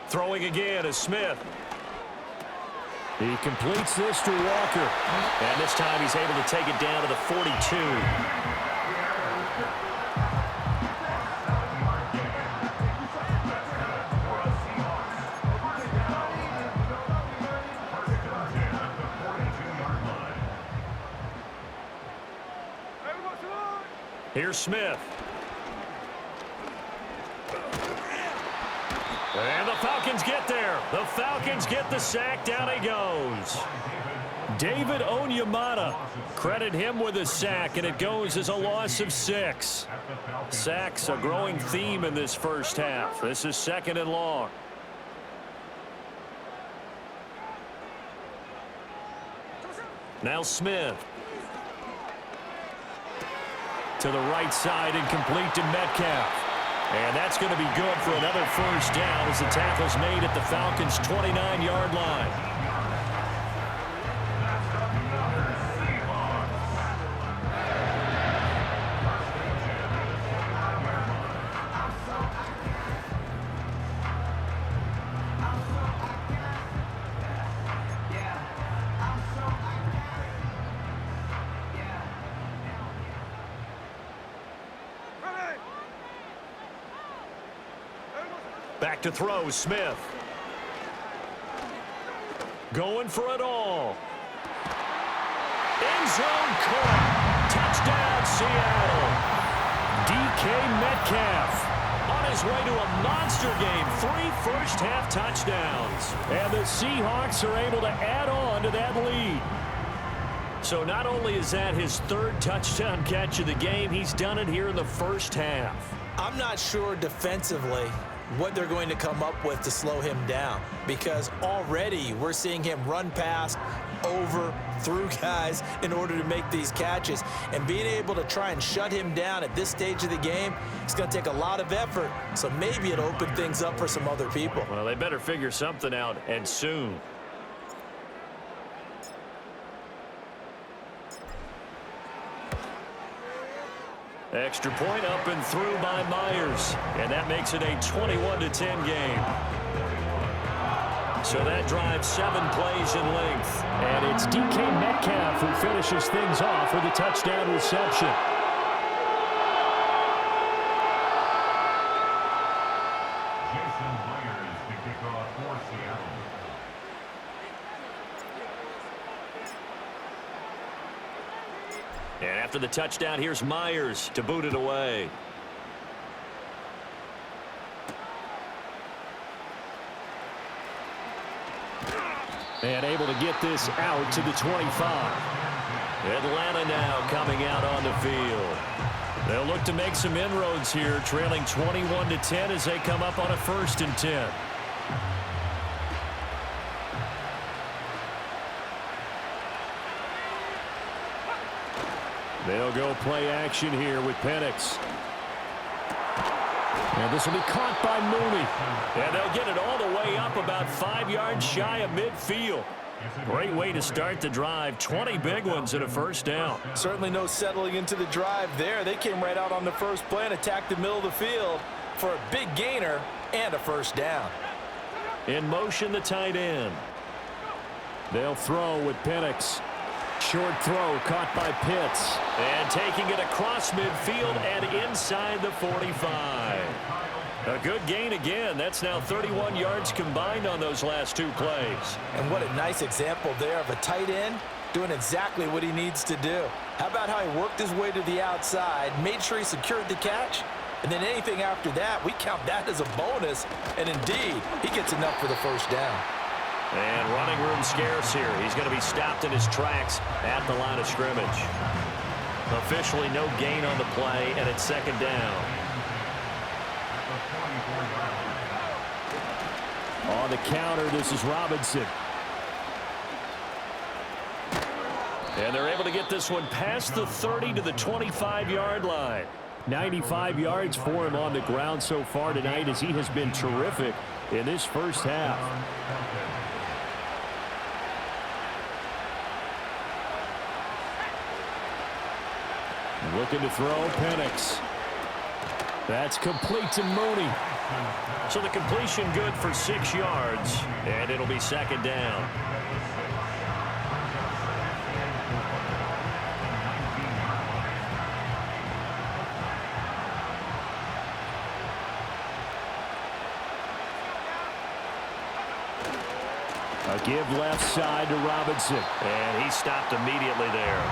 Throwing again is Smith. He completes this to Walker. And this time he's able to take it down to the 42. Here's Smith. And the Falcons get there. The Falcons get the sack. Down he goes. David Onyemata. Credit him with a sack, and it goes as a loss of 6. Sacks, a growing theme in this first half. This is 2nd and long. Now Smith. To the right side and complete to Metcalf. And that's going to be good for another first down as the tackle's made at the Falcons' 29-yard line. Back to throw, Smith. Going for it all. End zone caught. Touchdown, Seattle. DK Metcalf on his way to a monster game. 3 first-half touchdowns. And the Seahawks are able to add on to that lead. So not only is that his 3rd touchdown catch of the game, he's done it here in the first half. I'm not sure defensively what they're going to come up with to slow him down, because already we're seeing him run past, over, through guys in order to make these catches. And being able to try and shut him down at this stage of the game, it's going to take a lot of effort. So maybe it'll open things up for some other people. Well, they better figure something out, and soon. Extra point up and through by Myers. And that makes it a 21-10 game. So that drives 7 plays in length. And it's DK Metcalf who finishes things off with a touchdown reception. Jason Myers to kick off for Seattle. And after the touchdown, here's Myers to boot it away. And able to get this out to the 25. Atlanta now coming out on the field. They'll look to make some inroads here, trailing 21-10 as they come up on a 1st and 10. They'll go play action here with Penix. And this will be caught by Mooney. And they'll get it all the way up about 5 yards shy of midfield. Great way to start the drive. 20 big ones and a first down. Certainly no settling into the drive there. They came right out on the first play and attacked the middle of the field for a big gainer and a first down. In motion, the tight end. They'll throw with Penix. Short throw caught by Pitts. And taking it across midfield and inside the 45. A good gain again. That's now 31 yards combined on those last 2 plays. And what a nice example there of a tight end doing exactly what he needs to do. How about how he worked his way to the outside, made sure he secured the catch, and then anything after that, we count that as a bonus. And indeed, he gets enough for the first down. And running room scarce here. He's going to be stopped in his tracks at the line of scrimmage. Officially no gain on the play, and it's 2nd down. On the counter, this is Robinson. And they're able to get this one past the 30 to the 25-yard line. 95 yards for him on the ground so far tonight, as he has been terrific in this first half. Looking to throw, Penix. That's complete to Mooney. So the completion good for 6 yards, and it'll be 2nd down. A give left side to Robinson. And he stopped immediately there.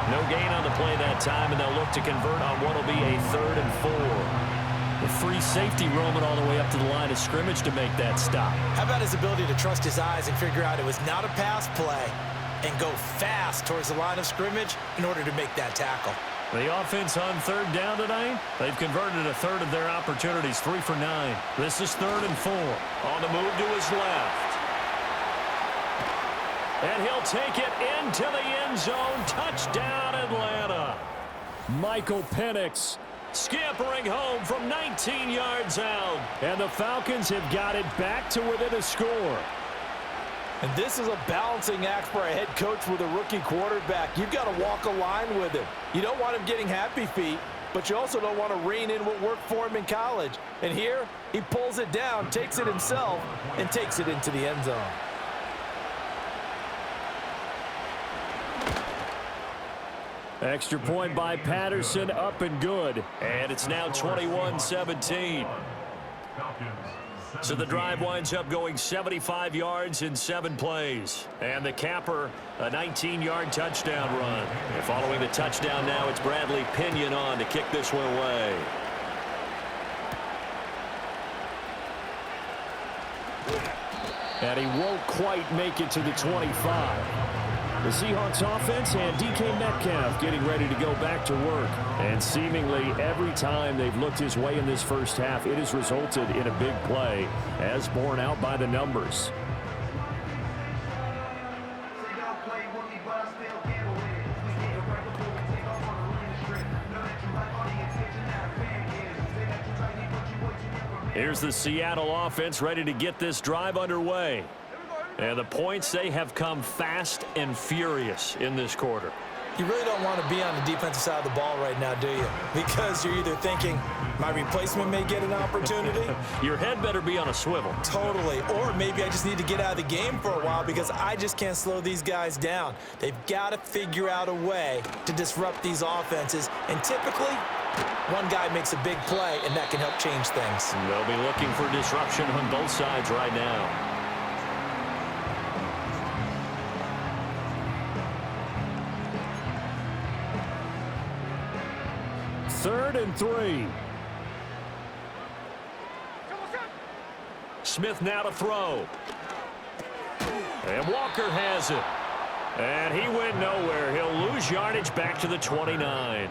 No gain on the play that time, and they'll look to convert on what will be a 3rd and 4. The free safety roaming all the way up to the line of scrimmage to make that stop. How about his ability to trust his eyes and figure out it was not a pass play and go fast towards the line of scrimmage in order to make that tackle. The offense on 3rd down tonight, they've converted a 1/3 of their opportunities, 3 for 9. This is 3rd and 4. On the move to his left. And he'll take it into the end zone. Touchdown, Atlanta. Michael Penix Scampering home from 19 yards out. And the Falcons have got it back to within a score. And this is a balancing act for a head coach with a rookie quarterback. You've got to walk a line with him. You don't want him getting happy feet, but you also don't want to rein in what worked for him in college. And here, he pulls it down, takes it himself, and takes it into the end zone. Extra point by Patterson, up and good. And it's now 21-17. So the drive winds up going 75 yards in 7 plays. And the capper, a 19-yard touchdown run. And following the touchdown now, it's Bradley Pinion on to kick this one away. And he won't quite make it to the 25. The Seahawks offense and DK Metcalf getting ready to go back to work. And seemingly every time they've looked his way in this first half, it has resulted in a big play, as borne out by the numbers. Here's the Seattle offense ready to get this drive underway. And the points, they have come fast and furious in this quarter. You really don't want to be on the defensive side of the ball right now, do you? Because you're either thinking, my replacement may get an opportunity. Your head better be on a swivel. Totally. Or maybe I just need to get out of the game for a while because I just can't slow these guys down. They've got to figure out a way to disrupt these offenses. And typically, one guy makes a big play, and that can help change things. They'll be looking for disruption on both sides right now. Third and 3. Smith now to throw. And Walker has it. And he went nowhere. He'll lose yardage back to the 29.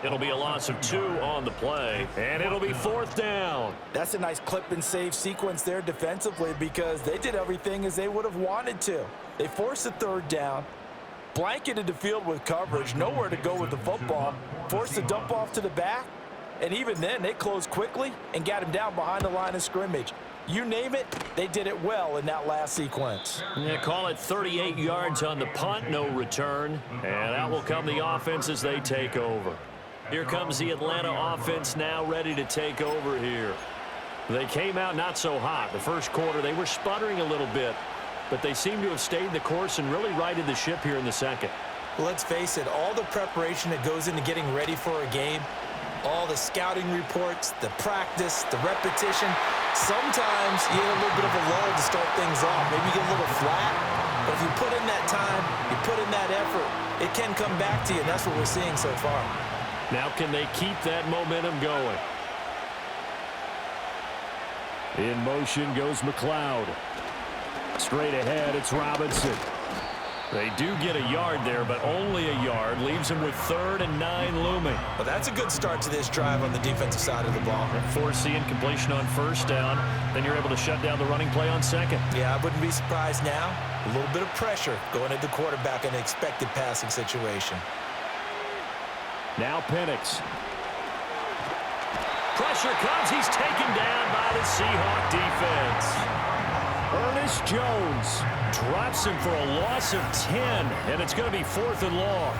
It'll be a loss of 2 on the play. And it'll be 4th down. That's a nice clip and save sequence there defensively because they did everything as they would have wanted to. They forced a 3rd down, blanketed the field with coverage, nowhere to go with the football, forced the dump off to the back, and even then they closed quickly and got him down behind the line of scrimmage. You name it, they did it well in that last sequence. Yeah, call it 38 yards on the punt, no return, and out will come the offense as they take over. Here comes the Atlanta offense now ready to take over here. They came out not so hot. The first quarter, they were sputtering a little bit, but they seem to have stayed the course and really righted the ship here in the second. Let's face it, all the preparation that goes into getting ready for a game, all the scouting reports, the practice, the repetition, sometimes you get a little bit of a lull to start things off. Maybe you get a little flat, but if you put in that time, you put in that effort, it can come back to you, and that's what we're seeing so far. Now can they keep that momentum going? In motion goes McLeod. Straight ahead, it's Robinson. They do get a yard there, but only a yard. Leaves them with 3rd and 9 looming. Well, that's a good start to this drive on the defensive side of the ball. Force incompletion on 1st down. Then you're able to shut down the running play on 2nd. Yeah, I wouldn't be surprised now. A little bit of pressure going at the quarterback in an expected passing situation. Now Penix. Pressure comes. He's taken down by the Seahawk defense. Ernest Jones drops him for a loss of 10, and it's going to be 4th and long.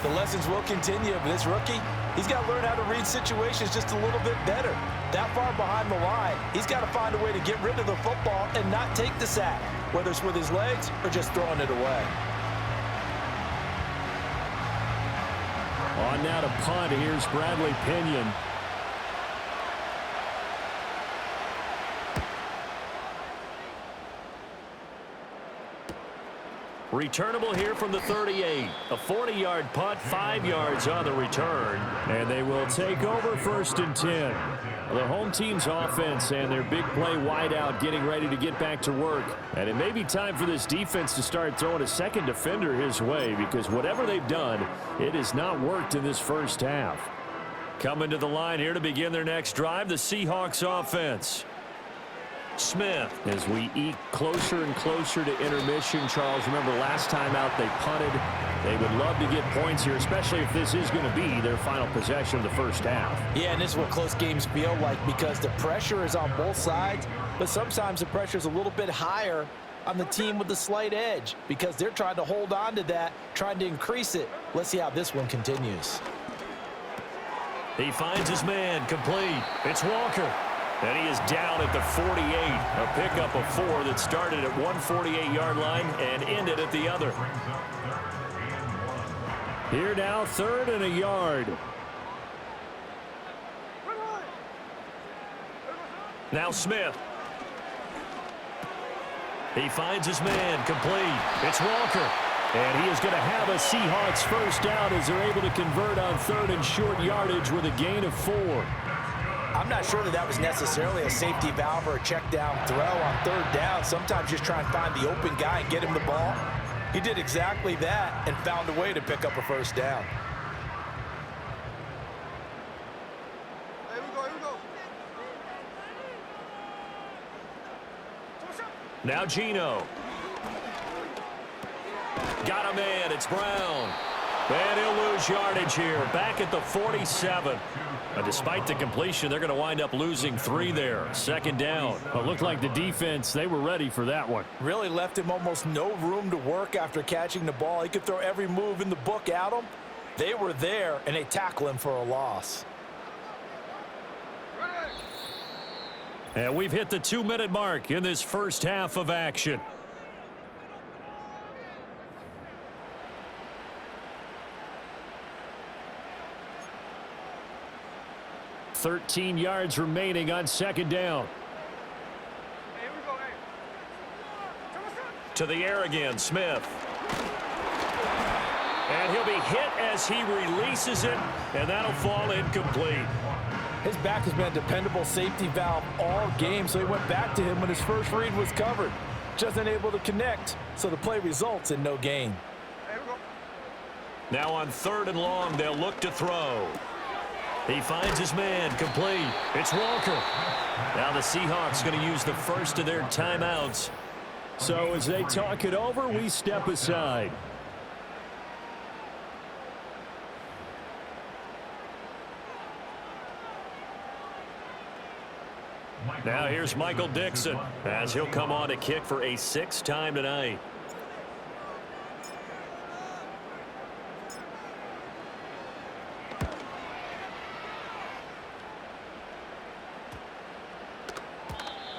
The lessons will continue, but this rookie, he's got to learn how to read situations just a little bit better. That far behind the line, he's got to find a way to get rid of the football and not take the sack, whether it's with his legs or just throwing it away. On now to punt, here's Bradley Pinion. Returnable here from the 38. A 40-yard punt, 5 yards on the return. And they will take over 1st and 10. The home team's offense and their big play wideout getting ready to get back to work. And it may be time for this defense to start throwing a second defender his way because whatever they've done, it has not worked in this first half. Coming to the line here to begin their next drive, the Seahawks offense. Smith. As we eke closer and closer to intermission, Charles, remember last time out they punted. They would love to get points here, especially if this is going to be their final possession of the first half. Yeah, and this is what close games feel like because the pressure is on both sides, but sometimes the pressure is a little bit higher on the team with the slight edge because they're trying to hold on to that, trying to increase it. Let's see how this one continues. He finds his man, complete. It's Walker. And he is down at the 48. A pickup of 4 that started at 148-yard line and ended at the other. Here now, 3rd and a yard. Now Smith. He finds his man, complete. It's Walker. And he is going to have a Seahawks first down as they're able to convert on 3rd and short yardage with a gain of 4. I'm not sure that was necessarily a safety valve or a check down throw on 3rd down. Sometimes just try and find the open guy and get him the ball. He did exactly that and found a way to pick up a first down. Here we go. Now Geno. Got a man. It's Brown. And he'll lose yardage here. Back at the 47. And despite the completion, they're going to wind up losing 3 there. 2nd down. Well, it looked like the defense, they were ready for that one. Really left him almost no room to work after catching the ball. He could throw every move in the book at him. They were there, and they tackle him for a loss. And we've hit the 2-minute mark in this first half of action. $13 yards remaining on 2nd down. To the air again, Smith. And he'll be hit as he releases it, and that'll fall incomplete. His back has been a dependable safety valve all game, so he went back to him when his first read was covered. Just unable to connect, so the play results in no gain. Now on 3rd and long, they'll look to throw. He finds his man, complete. It's Walker. Now the Seahawks going to use the first of their timeouts. So as they talk it over, we step aside. Now here's Michael Dixon as he'll come on to kick for a 6th time tonight.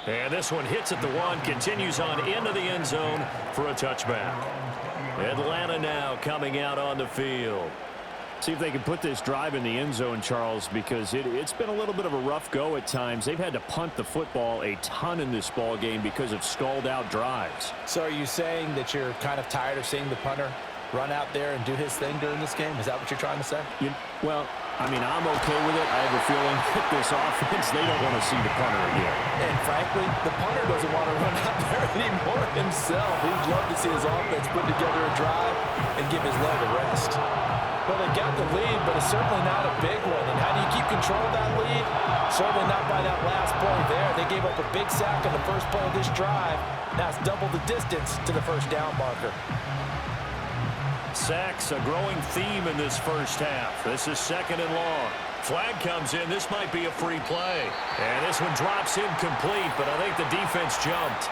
And this one hits at the 1, continues on into the end zone for a touchback. Atlanta now coming out on the field. See if they can put this drive in the end zone, Charles, because it's been a little bit of a rough go at times. They've had to punt the football a ton in this ball game because of stalled-out drives. So are you saying that you're kind of tired of seeing the punter run out there and do his thing during this game? Is that what you're trying to say? Well, I mean, I'm okay with it. I have a feeling that this offense, they don't want to see the punter again. And frankly, the punter doesn't want to run out there anymore himself. He'd love to see his offense put together a drive and give his leg a rest. Well, they got the lead, but it's certainly not a big one. And how do you keep control of that lead? Certainly not by that last play there. They gave up a big sack on the first play of this drive. Now it's double the distance to the first down marker. Sacks, a growing theme in this first half. This is 2nd and long. Flag comes in. This might be a free play. And this one drops incomplete, but I think the defense jumped.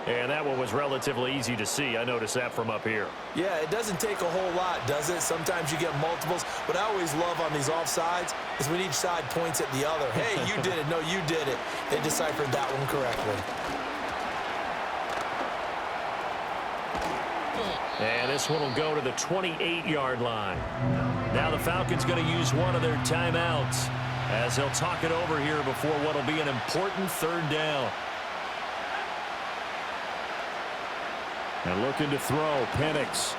And that one was relatively easy to see. I noticed that from up here. Yeah, it doesn't take a whole lot, does it? Sometimes you get multiples. What I always love on these offsides is when each side points at the other. Hey, you did it. No, you did it. They deciphered that one correctly. And this one will go to the 28-yard line. Now the Falcons going to use one of their timeouts as they'll talk it over here before what will be an important 3rd down. And looking to throw, Penix.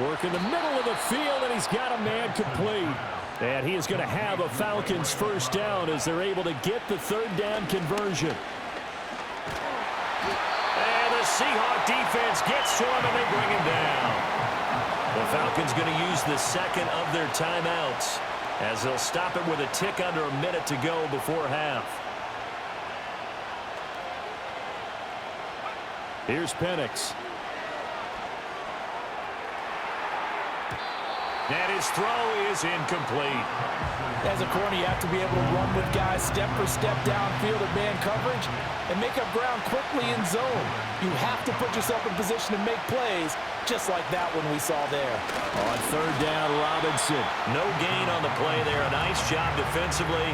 Work in the middle of the field, and he's got a man complete. And he is going to have a Falcons first down as they're able to get the 3rd down conversion. And the Seahawk defense gets to him, and they bring him down. The Falcons going to use the 2nd of their timeouts. as they'll stop it with a tick under a minute to go before half. Here's Penix. And his throw is incomplete. As a corner, you have to be able to run with guys step for step downfield at man coverage and make up ground quickly in zone. You have to put yourself in position to make plays, just like that one we saw there. On third down, Robinson. No gain on the play there. A nice job defensively,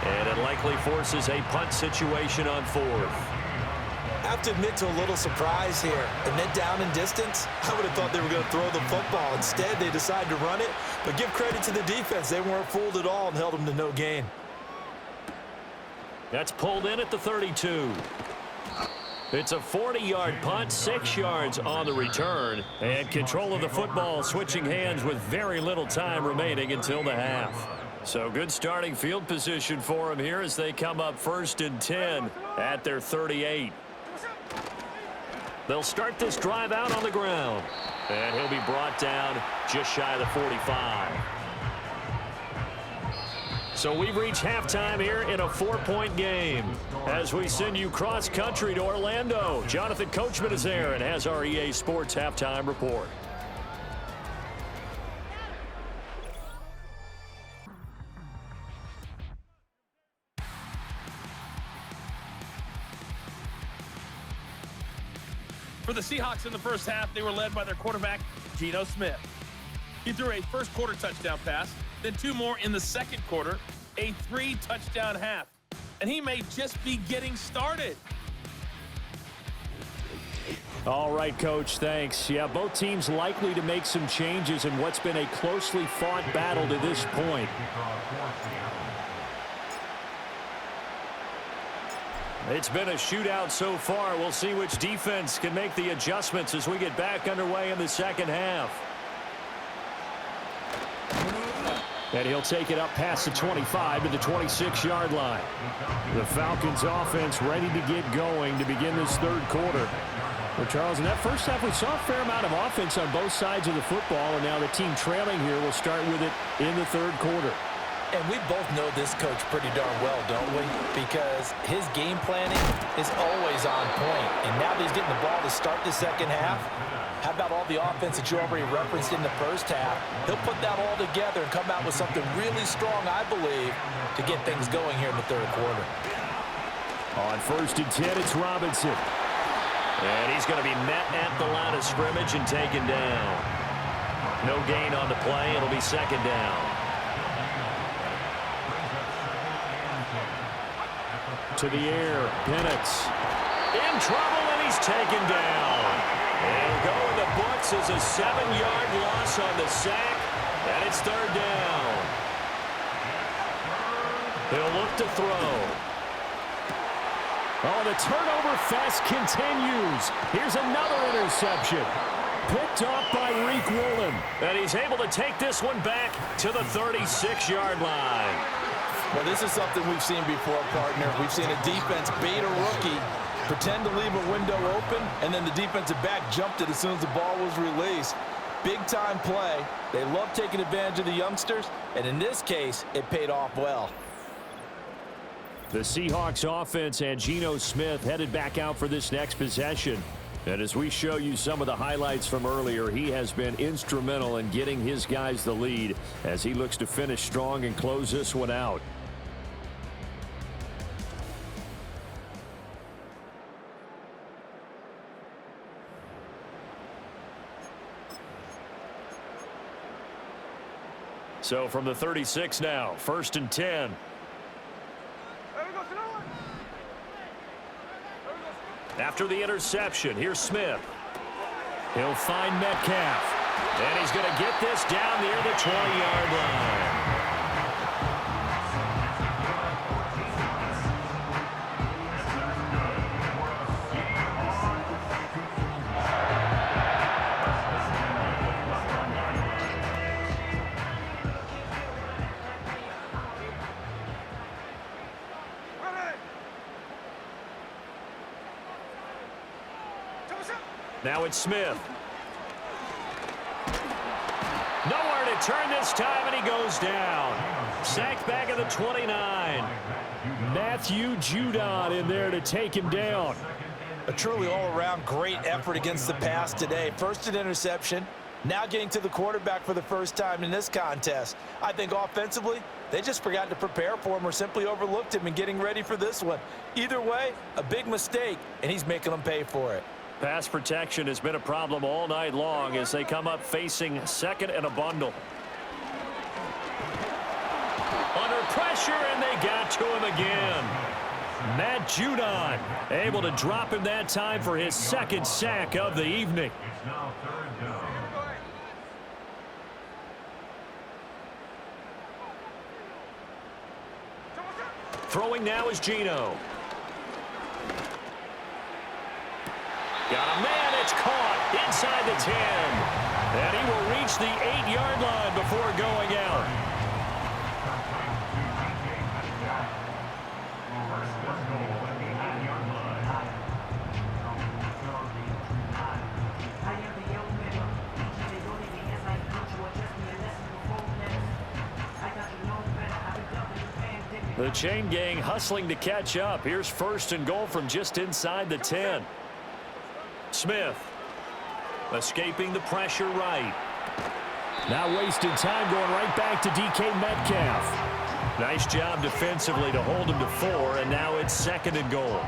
and it likely forces a punt situation on fourth. I have to admit to a little surprise here. And then down in distance, I would have thought they were going to throw the football. Instead, they decided to run it. But give credit to the defense. They weren't fooled at all and held them to no gain. That's pulled in at the 32. It's a 40-yard punt, 6 yards on the return. And control of the football switching hands with very little time remaining until the half. So good starting field position for them here as they come up 1st and 10 at their 38. They'll start this drive out on the ground. And he'll be brought down just shy of the 45. So we've reached halftime here in a 4-point game. As we send you cross-country to Orlando, Jonathan Coachman is there and has our EA Sports halftime report. For the Seahawks in the first half, they were led by their quarterback, Geno Smith. He threw a first-quarter touchdown pass, then 2 more in the second quarter, a 3-touchdown half. And he may just be getting started. All right, Coach, thanks. Yeah, both teams likely to make some changes in what's been a closely fought battle to this point. It's been a shootout so far. We'll see which defense can make the adjustments as we get back underway in the second half. And he'll take it up past the 25 to the 26-yard line. The Falcons offense ready to get going to begin this third quarter. Well, Charles, in that first half, we saw a fair amount of offense on both sides of the football, and now the team trailing here will start with it in the third quarter. And we both know this coach pretty darn well, don't we? Because his game planning is always on point. And now that he's getting the ball to start the second half, how about all the offense that you already referenced in the first half? He'll put that all together and come out with something really strong, I believe, to get things going here in the third quarter. On 1st and 10, it's Robinson. And he's going to be met at the line of scrimmage and taken down. No gain on the play. It'll be second down. To the air, Penix. In trouble, and he's taken down. And he'll go in the books as a 7-yard loss on the sack, and it's third down. He'll look to throw. Oh, the turnover fest continues. Here's another interception. Picked off by Lumen. And he's able to take this one back to the 36-yard line. Well, this is something we've seen before, partner. We've seen a defense bait a rookie, pretend to leave a window open, and then the defensive back jumped it as soon as the ball was released. Big-time play. They love taking advantage of the youngsters, and in this case, it paid off well. The Seahawks offense and Geno Smith headed back out for this next possession. And as we show you some of the highlights from earlier, he has been instrumental in getting his guys the lead as he looks to finish strong and close this one out. So from the 36 now, 1st and 10. After the interception, here's Smith. He'll find Metcalf. And he's going to get this down near the 20-yard line. Now it's Smith. Nowhere to return this time, and he goes down. Sacked back at the 29. Matthew Judon in there to take him down. A truly all-around great effort against the pass today. First an interception, now getting to the quarterback for the first time in this contest. I think offensively, they just forgot to prepare for him or simply overlooked him in getting ready for this one. Either way, a big mistake, and he's making them pay for it. Pass protection has been a problem all night long as they come up facing second and a bundle. Under pressure, and they got to him again. Matt Judon able to drop him that time for his second sack of the evening. It's now 3rd down. Throwing now is Geno. Got a man, it's caught inside the 10. And he will reach the 8-yard line before going out. The chain gang hustling to catch up. Here's 1st and goal from just inside the 10. Smith escaping the pressure right. Now wasting time going right back to DK Metcalf. Nice job defensively to hold him to 4, and now it's 2nd and goal.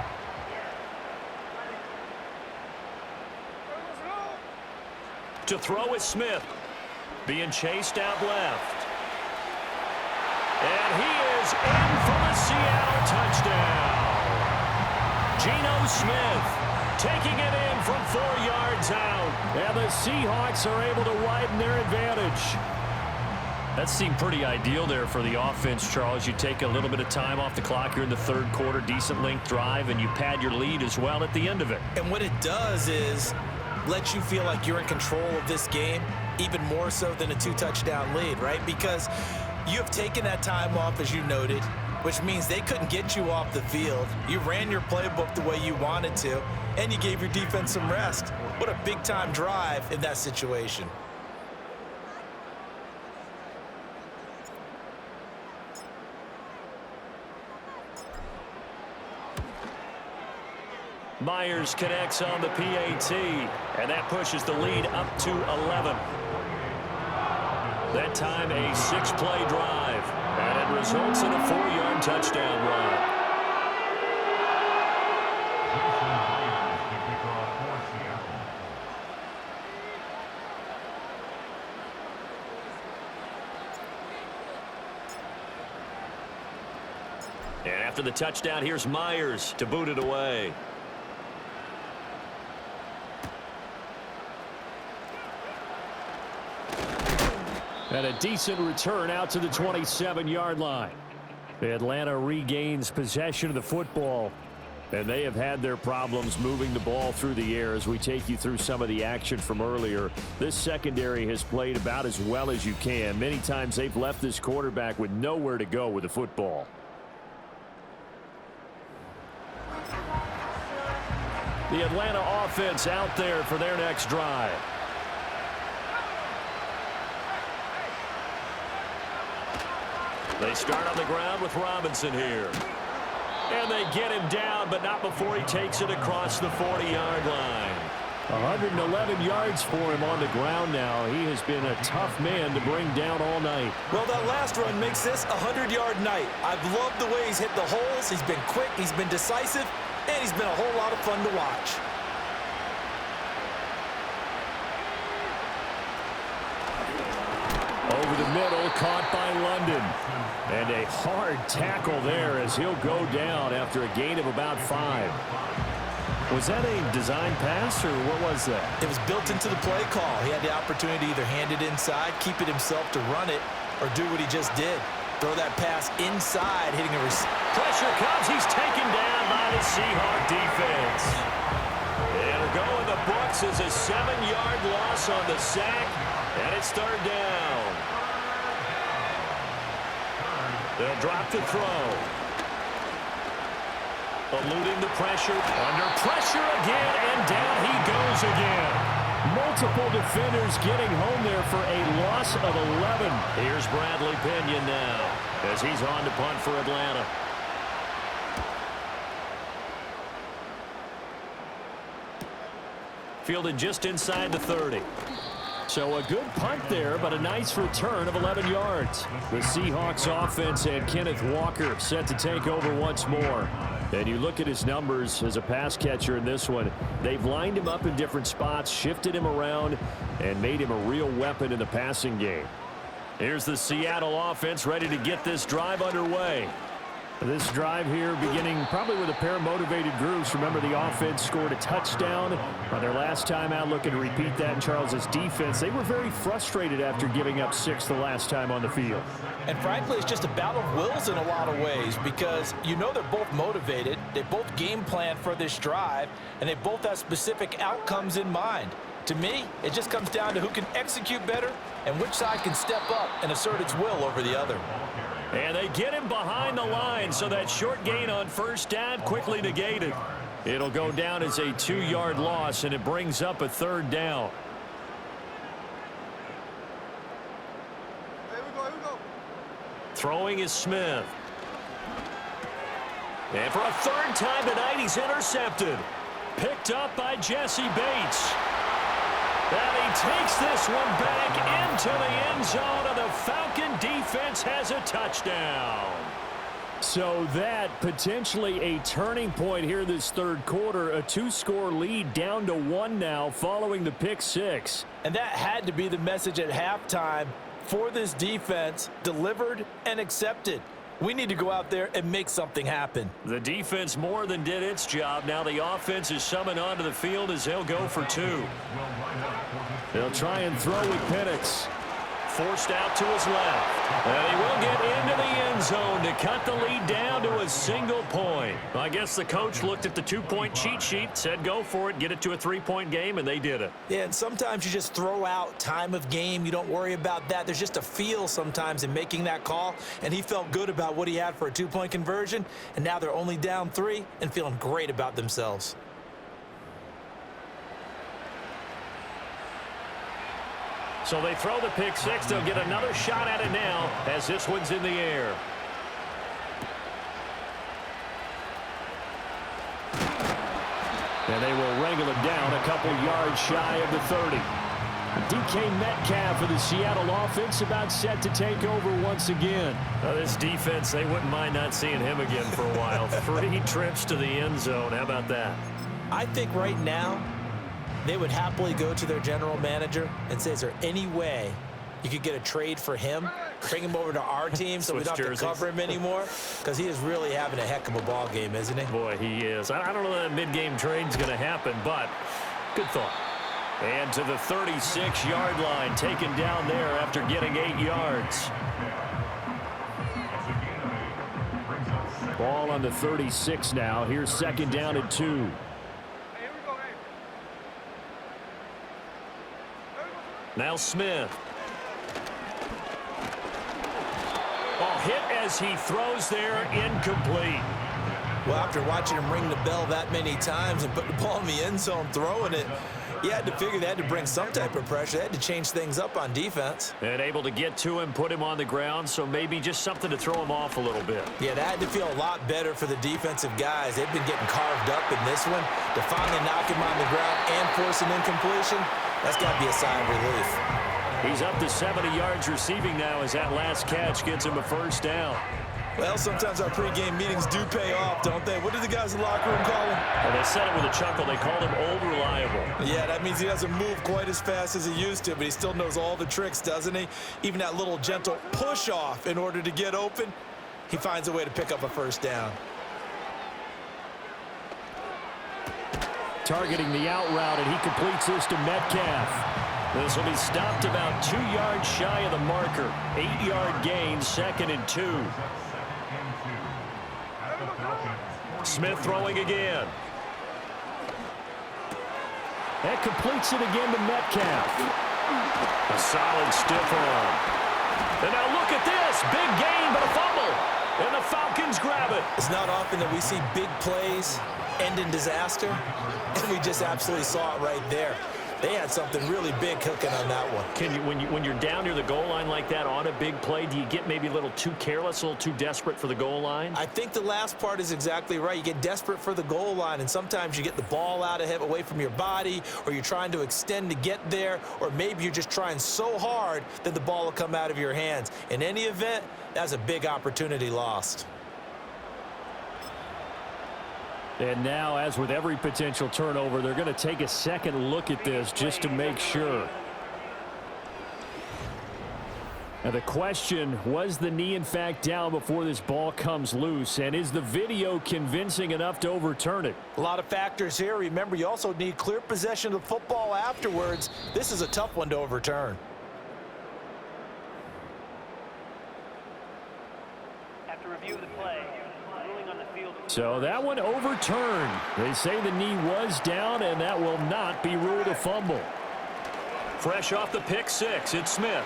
To throw is Smith. Being chased out left. And he is in for the Seattle touchdown. Geno Smith taking it in from 4 yards out. And the Seahawks are able to widen their advantage. That seemed pretty ideal there for the offense, Charles. You take a little bit of time off the clock here in the 3rd quarter, decent length drive, and you pad your lead as well at the end of it. And what it does is let you feel like you're in control of this game, even more so than a 2-touchdown lead, right? Because you have taken that time off, as you noted, which means they couldn't get you off the field. You ran your playbook the way you wanted to, and you gave your defense some rest. What a big-time drive in that situation. Myers connects on the PAT, and that pushes the lead up to 11. That time a 6-play drive, and it results in a 4-yard touchdown run. And after the touchdown, here's Myers to boot it away. And a decent return out to the 27-yard line. Atlanta regains possession of the football. And they have had their problems moving the ball through the air as we take you through some of the action from earlier. This secondary has played about as well as you can. Many times they've left this quarterback with nowhere to go with the football. The Atlanta offense out there for their next drive. They start on the ground with Robinson here. And they get him down, but not before he takes it across the 40-yard line. 111 yards for him on the ground now. He has been a tough man to bring down all night. Well, that last run makes this a 100-yard night. I've loved the way he's hit the holes. He's been quick, he's been decisive, and he's been a whole lot of fun to watch. Over the middle, caught by London. And a hard tackle there as he'll go down after a gain of about 5. Was that a design pass, or what was that? It was built into the play call. He had the opportunity to either hand it inside, keep it himself to run it, or do what he just did. Throw that pass inside, hitting a receiver. Pressure comes. He's taken down by the Seahawk defense. It'll go in the books as a 7-yard loss on the sack, and it's 3rd down. They'll drop to throw. Eluding the pressure. Under pressure again, and down he goes again. Multiple defenders getting home there for a lot loss of 11. Here's Bradley Pinion now as he's on to punt for Atlanta. Fielded just inside the 30. So a good punt there, but a nice return of 11 yards. The Seahawks offense and Kenneth Walker set to take over once more. And you look at his numbers as a pass catcher in this one. They've lined him up in different spots, shifted him around, and made him a real weapon in the passing game. Here's the Seattle offense ready to get this drive underway. This drive here beginning probably with a pair of motivated groups. Remember, the offense scored a touchdown on their last time out. Looking to repeat that in Charles's defense. They were very frustrated after giving up 6 the last time on the field. And frankly, it's just a battle of wills in a lot of ways because you know they're both motivated. They both game plan for this drive, and they both have specific outcomes in mind. To me, it just comes down to who can execute better and which side can step up and assert its will over the other. And they get him behind the line, so that short gain on first down quickly negated. It'll go down as a 2-yard loss, and it brings up a 3rd down. Here we go. Throwing is Smith. And for a 3rd time tonight, he's intercepted. Picked up by Jesse Bates. And he takes this one back into the end zone, and the Falcon defense has a touchdown. So that potentially a turning point here this 3rd quarter. A 2-score lead down to 1 now following the pick 6. And that had to be the message at halftime for this defense, delivered and accepted. We need to go out there and make something happen. The defense more than did its job. Now the offense is summoned onto the field as they'll go for 2. They'll try and throw with Penix. Forced out to his left. And he will get into the end zone to cut the lead down to a single point. I guess the coach looked at the 2-point cheat sheet, said go for it, get it to a 3-point game, and they did it. Yeah, and sometimes you just throw out time of game. You don't worry about that. There's just a feel sometimes in making that call, and he felt good about what he had for a 2-point conversion, and now they're only down 3 and feeling great about themselves. So they throw the pick 6. They'll get another shot at it now as this one's in the air. And they will wrangle it down a couple yards shy of the 30. DK Metcalf for the Seattle offense about set to take over once again. This defense, they wouldn't mind not seeing him again for a while. 3 trips to the end zone. How about that? I think right now they would happily go to their general manager and say, is there any way you could get a trade for him, bring him over to our team so we don't have to cover him anymore? Because he is really having a heck of a ball game, isn't he? Boy, he is. I don't know that mid-game trade's going to happen, but good thought. And to the 36-yard line, taken down there after getting 8 yards. Ball on the 36 now. Here's 2nd down and 2. Now Smith. Ball hit as he throws there, incomplete. Well, after watching him ring the bell that many times and put the ball in the end zone throwing it, you had to figure they had to bring some type of pressure. They had to change things up on defense. And able to get to him, put him on the ground, so maybe just something to throw him off a little bit. Yeah, that had to feel a lot better for the defensive guys. They've been getting carved up in this one. To finally knock him on the ground and force an incompletion, that's got to be a sigh of relief. He's up to 70 yards receiving now as that last catch gets him a 1st down. Well, sometimes our pregame meetings do pay off, don't they? What did the guys in the locker room call him? Well, they said it with a chuckle. They called him Old Reliable. Yeah, that means he doesn't move quite as fast as he used to, but he still knows all the tricks, doesn't he? Even that little gentle push-off in order to get open, he finds a way to pick up a 1st down. Targeting the out route, and he completes this to Metcalf. This will be stopped about 2 yards shy of the marker. 8-yard gain, 2nd and 2. Smith throwing again. That completes it again to Metcalf. A solid stiff arm. And now look at this. Big gain, but a fumble. And the Falcons grab it. It's not often that we see big plays end in disaster, and we just absolutely saw it right there. They had something really big cooking on that one. Can you, when you're down near the goal line like that on a big play, do you get maybe a little too careless, a little too desperate for the goal line? I think the last part is exactly right. You get desperate for the goal line, and sometimes you get the ball out ahead, away from your body, or you're trying to extend to get there, or maybe you're just trying so hard that the ball will come out of your hands. In any event, that's a big opportunity lost. And now, as with every potential turnover, they're going to take a second look at this just to make sure. Now the question, was the knee in fact down before this ball comes loose? And is the video convincing enough to overturn it? A lot of factors here. Remember, you also need clear possession of the football afterwards. This is a tough one to overturn. After review of the play, ruling on the field. So that one overturned. They say the knee was down, and that will not be ruled a fumble. Fresh off the pick six, it's Smith.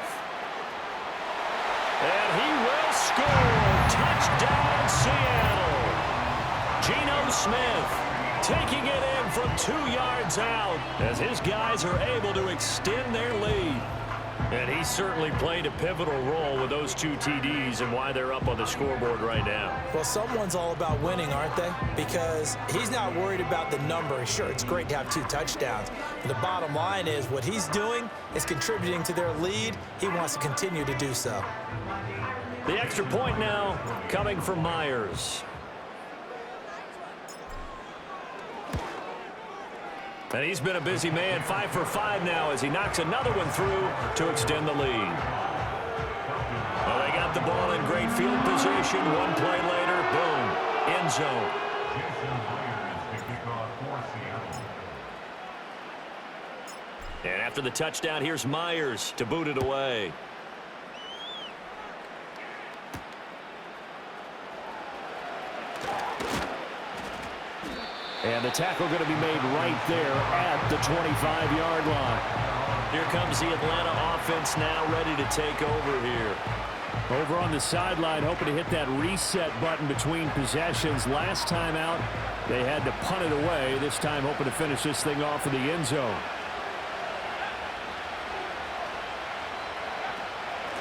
And he will score. Touchdown, Seattle. Geno Smith taking it in from 2 yards out as his guys are able to extend their lead. And he certainly played a pivotal role with those 2 TDs and why they're up on the scoreboard right now. Well, someone's all about winning, aren't they? Because he's not worried about the number. Sure, it's great to have 2 touchdowns. But the bottom line is what he's doing is contributing to their lead. He wants to continue to do so. The extra point now coming from Myers. And he's been a busy man, 5 for 5 now as he knocks another one through to extend the lead. Well, they got the ball in great field position. One play later, boom, end zone. And after the touchdown, here's Myers to boot it away. And the tackle going to be made right there at the 25-yard line. Here comes the Atlanta offense now ready to take over here. Over on the sideline, hoping to hit that reset button between possessions. Last time out, they had to punt it away. This time hoping to finish this thing off in the end zone.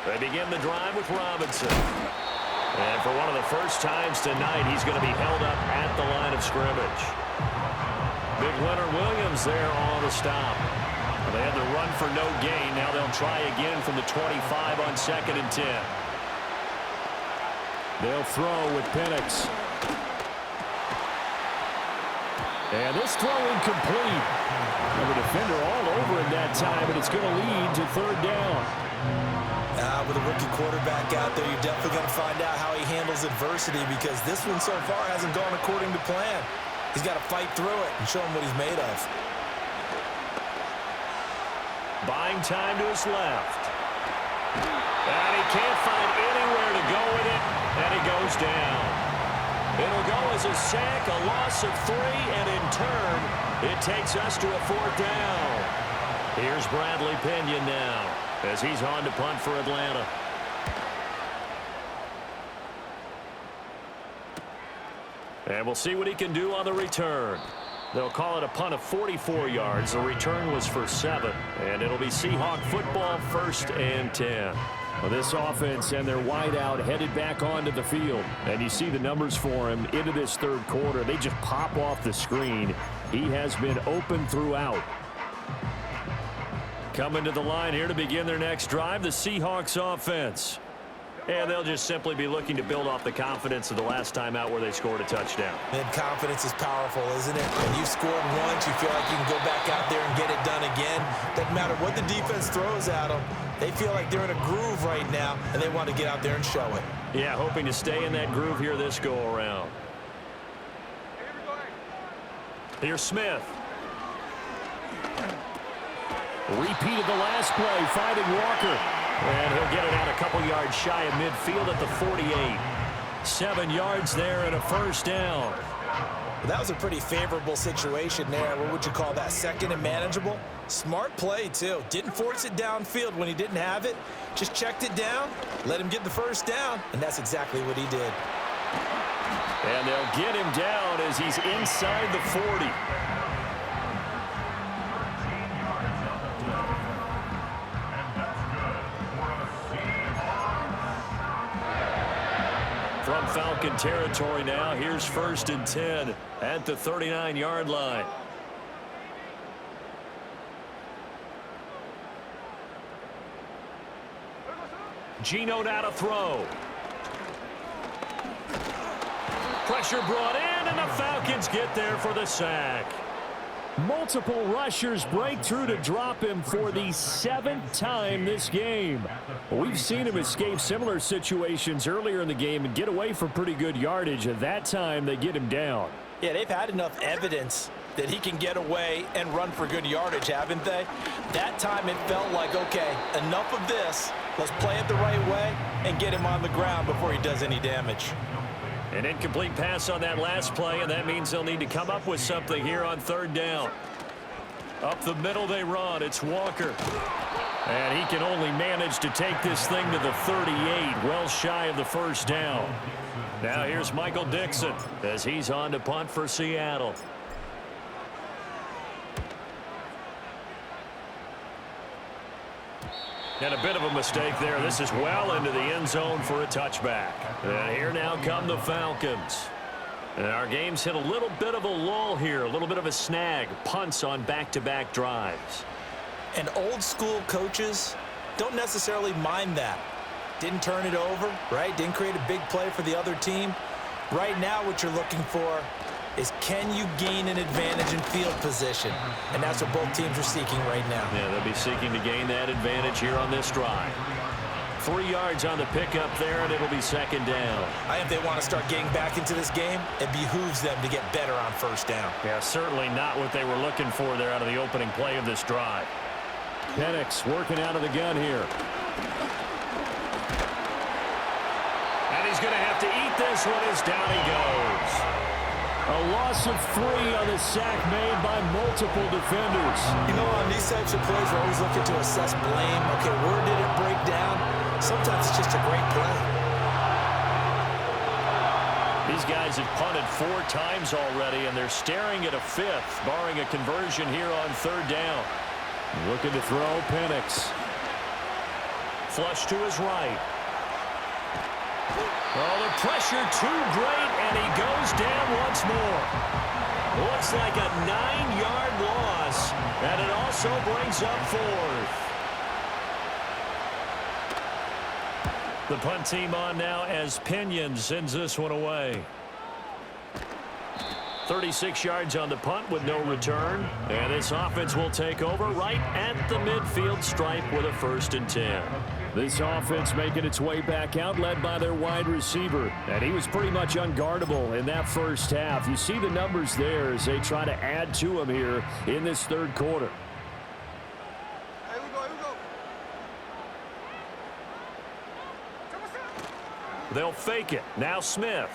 They begin the drive with Robinson. And for one of the first times tonight, he's going to be held up at the line of scrimmage. Big Leonard Williams there on the stop. They had the run for no gain. Now they'll try again from the 25 on 2nd and 10. They'll throw with Penix. And this throw incomplete. And the defender all over it that time, but it's going to lead to 3rd down. With a rookie quarterback out there, you're definitely going to find out how he handles adversity because this one so far hasn't gone according to plan. He's got to fight through it and show him what he's made of. Buying time to his left. And he can't find anywhere to go with it, and he goes down. It'll go as a sack, a loss of 3, and in turn, it takes us to a 4th down. Here's Bradley Pinion now as he's on to punt for Atlanta. And we'll see what he can do on the return. They'll call it a punt of 44 yards. The return was for 7. And it'll be Seahawk football, 1st and 10. Well, this offense and their wideout headed back onto the field. And you see the numbers for him into this 3rd quarter. They just pop off the screen. He has been open throughout. Coming to the line here to begin their next drive, the Seahawks offense. And they'll just simply be looking to build off the confidence of the last time out where they scored a touchdown. And confidence is powerful, isn't it? When you've scored once, you feel like you can go back out there and get it done again. Doesn't matter what the defense throws at them. They feel like they're in a groove right now, and they want to get out there and show it. Yeah, hoping to stay in that groove here this go-around. Here's Smith. Repeat of the last play, finding Walker. And he'll get it out a couple yards shy of midfield at the 48. 7 yards there and a 1st down. Well, that was a pretty favorable situation there. What would you call that? 2nd and manageable? Smart play, too. Didn't force it downfield when he didn't have it. Just checked it down, let him get the 1st down, and that's exactly what he did. And they'll get him down as he's inside the 40. from Falcon territory now. Here's 1st and 10 at the 39-yard line. Geno now to throw. Pressure brought in, and the Falcons get there for the sack. Multiple rushers break through to drop him for the 7th time this game. We've seen him escape similar situations earlier in the game and get away for pretty good yardage. At that time, they get him down. Yeah, they've had enough evidence that he can get away and run for good yardage, haven't they? That time it felt like, okay, enough of this. Let's play it the right way and get him on the ground before he does any damage. An incomplete pass on that last play, and that means they'll need to come up with something here on 3rd down. Up the middle they run. It's Walker. And he can only manage to take this thing to the 38, well shy of the 1st down. Now here's Michael Dixon as he's on to punt for Seattle. And a bit of a mistake there. This is well into the end zone for a touchback. And here now come the Falcons. And our game's hit a little bit of a lull here, a little bit of a snag. Punts on back-to-back drives. And old school coaches don't necessarily mind that. Didn't turn it over, right? Didn't create a big play for the other team. Right now what you're looking for is, can you gain an advantage in field position? And that's what both teams are seeking right now. Yeah, they'll be seeking to gain that advantage here on this drive. 3 yards on the pickup there, and it'll be 2nd down. I think they want to start getting back into this game. It behooves them to get better on 1st down. Yeah, certainly not what they were looking for there out of the opening play of this drive. Penix working out of the gun here. And he's going to have to eat this one as down he goes. A loss of 3 on the sack made by multiple defenders. You know, on these types of plays, we're always looking to assess blame. Okay, where did it break down? Sometimes it's just a great play. These guys have punted 4 times already, and they're staring at a 5th, barring a conversion here on 3rd down. Looking to throw, Penix. Flush to his right. Oh, the pressure too great, and he goes down once more. Looks like a 9-yard loss, and it also brings up 4th. The punt team on now as Pinion sends this one away. 36 yards on the punt with no return, and this offense will take over right at the midfield stripe with a 1st and 10. This offense making its way back out, led by their wide receiver. And he was pretty much unguardable in that 1st half. You see the numbers there as they try to add to him here in this 3rd quarter. Here we go. They'll fake it. Now Smith.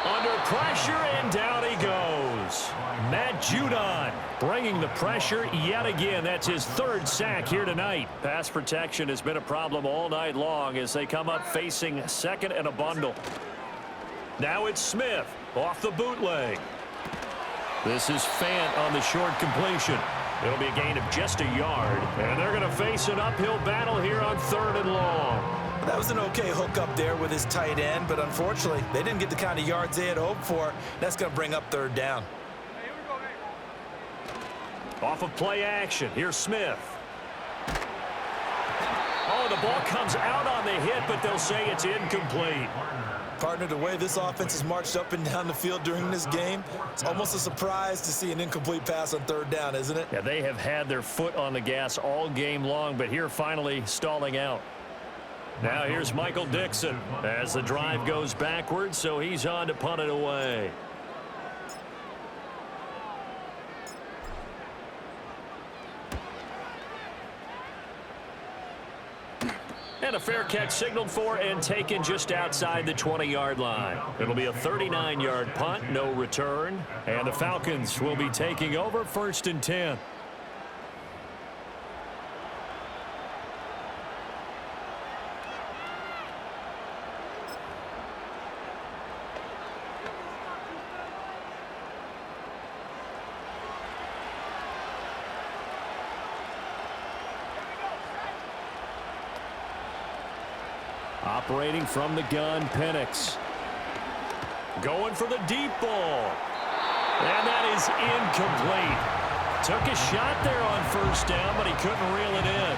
Under pressure, and down he goes. Matt Judon bringing the pressure yet again. That's his 3rd sack here tonight. Pass protection has been a problem all night long as they come up facing 2nd and a bundle. Now it's Smith off the bootleg. This is Fant on the short completion. It'll be a gain of just a yard, and they're going to face an uphill battle here on 3rd and long. That was an okay hook up there with his tight end, but unfortunately, they didn't get the kind of yards they had hoped for. That's going to bring up 3rd down. Off of play action, here's Smith. Oh, the ball comes out on the hit, but they'll say it's incomplete. Partner, the way this offense has marched up and down the field during this game, it's almost a surprise to see an incomplete pass on 3rd down, isn't it? Yeah, they have had their foot on the gas all game long, but here finally stalling out. Now here's Michael Dixon as the drive goes backwards, so he's on to punt it away. And a fair catch signaled for and taken just outside the 20-yard line. It'll be a 39-yard punt, no return. And the Falcons will be taking over 1st and 10. Operating from the gun, Penix. Going for the deep ball. And that is incomplete. Took a shot there on first down, but he couldn't reel it in.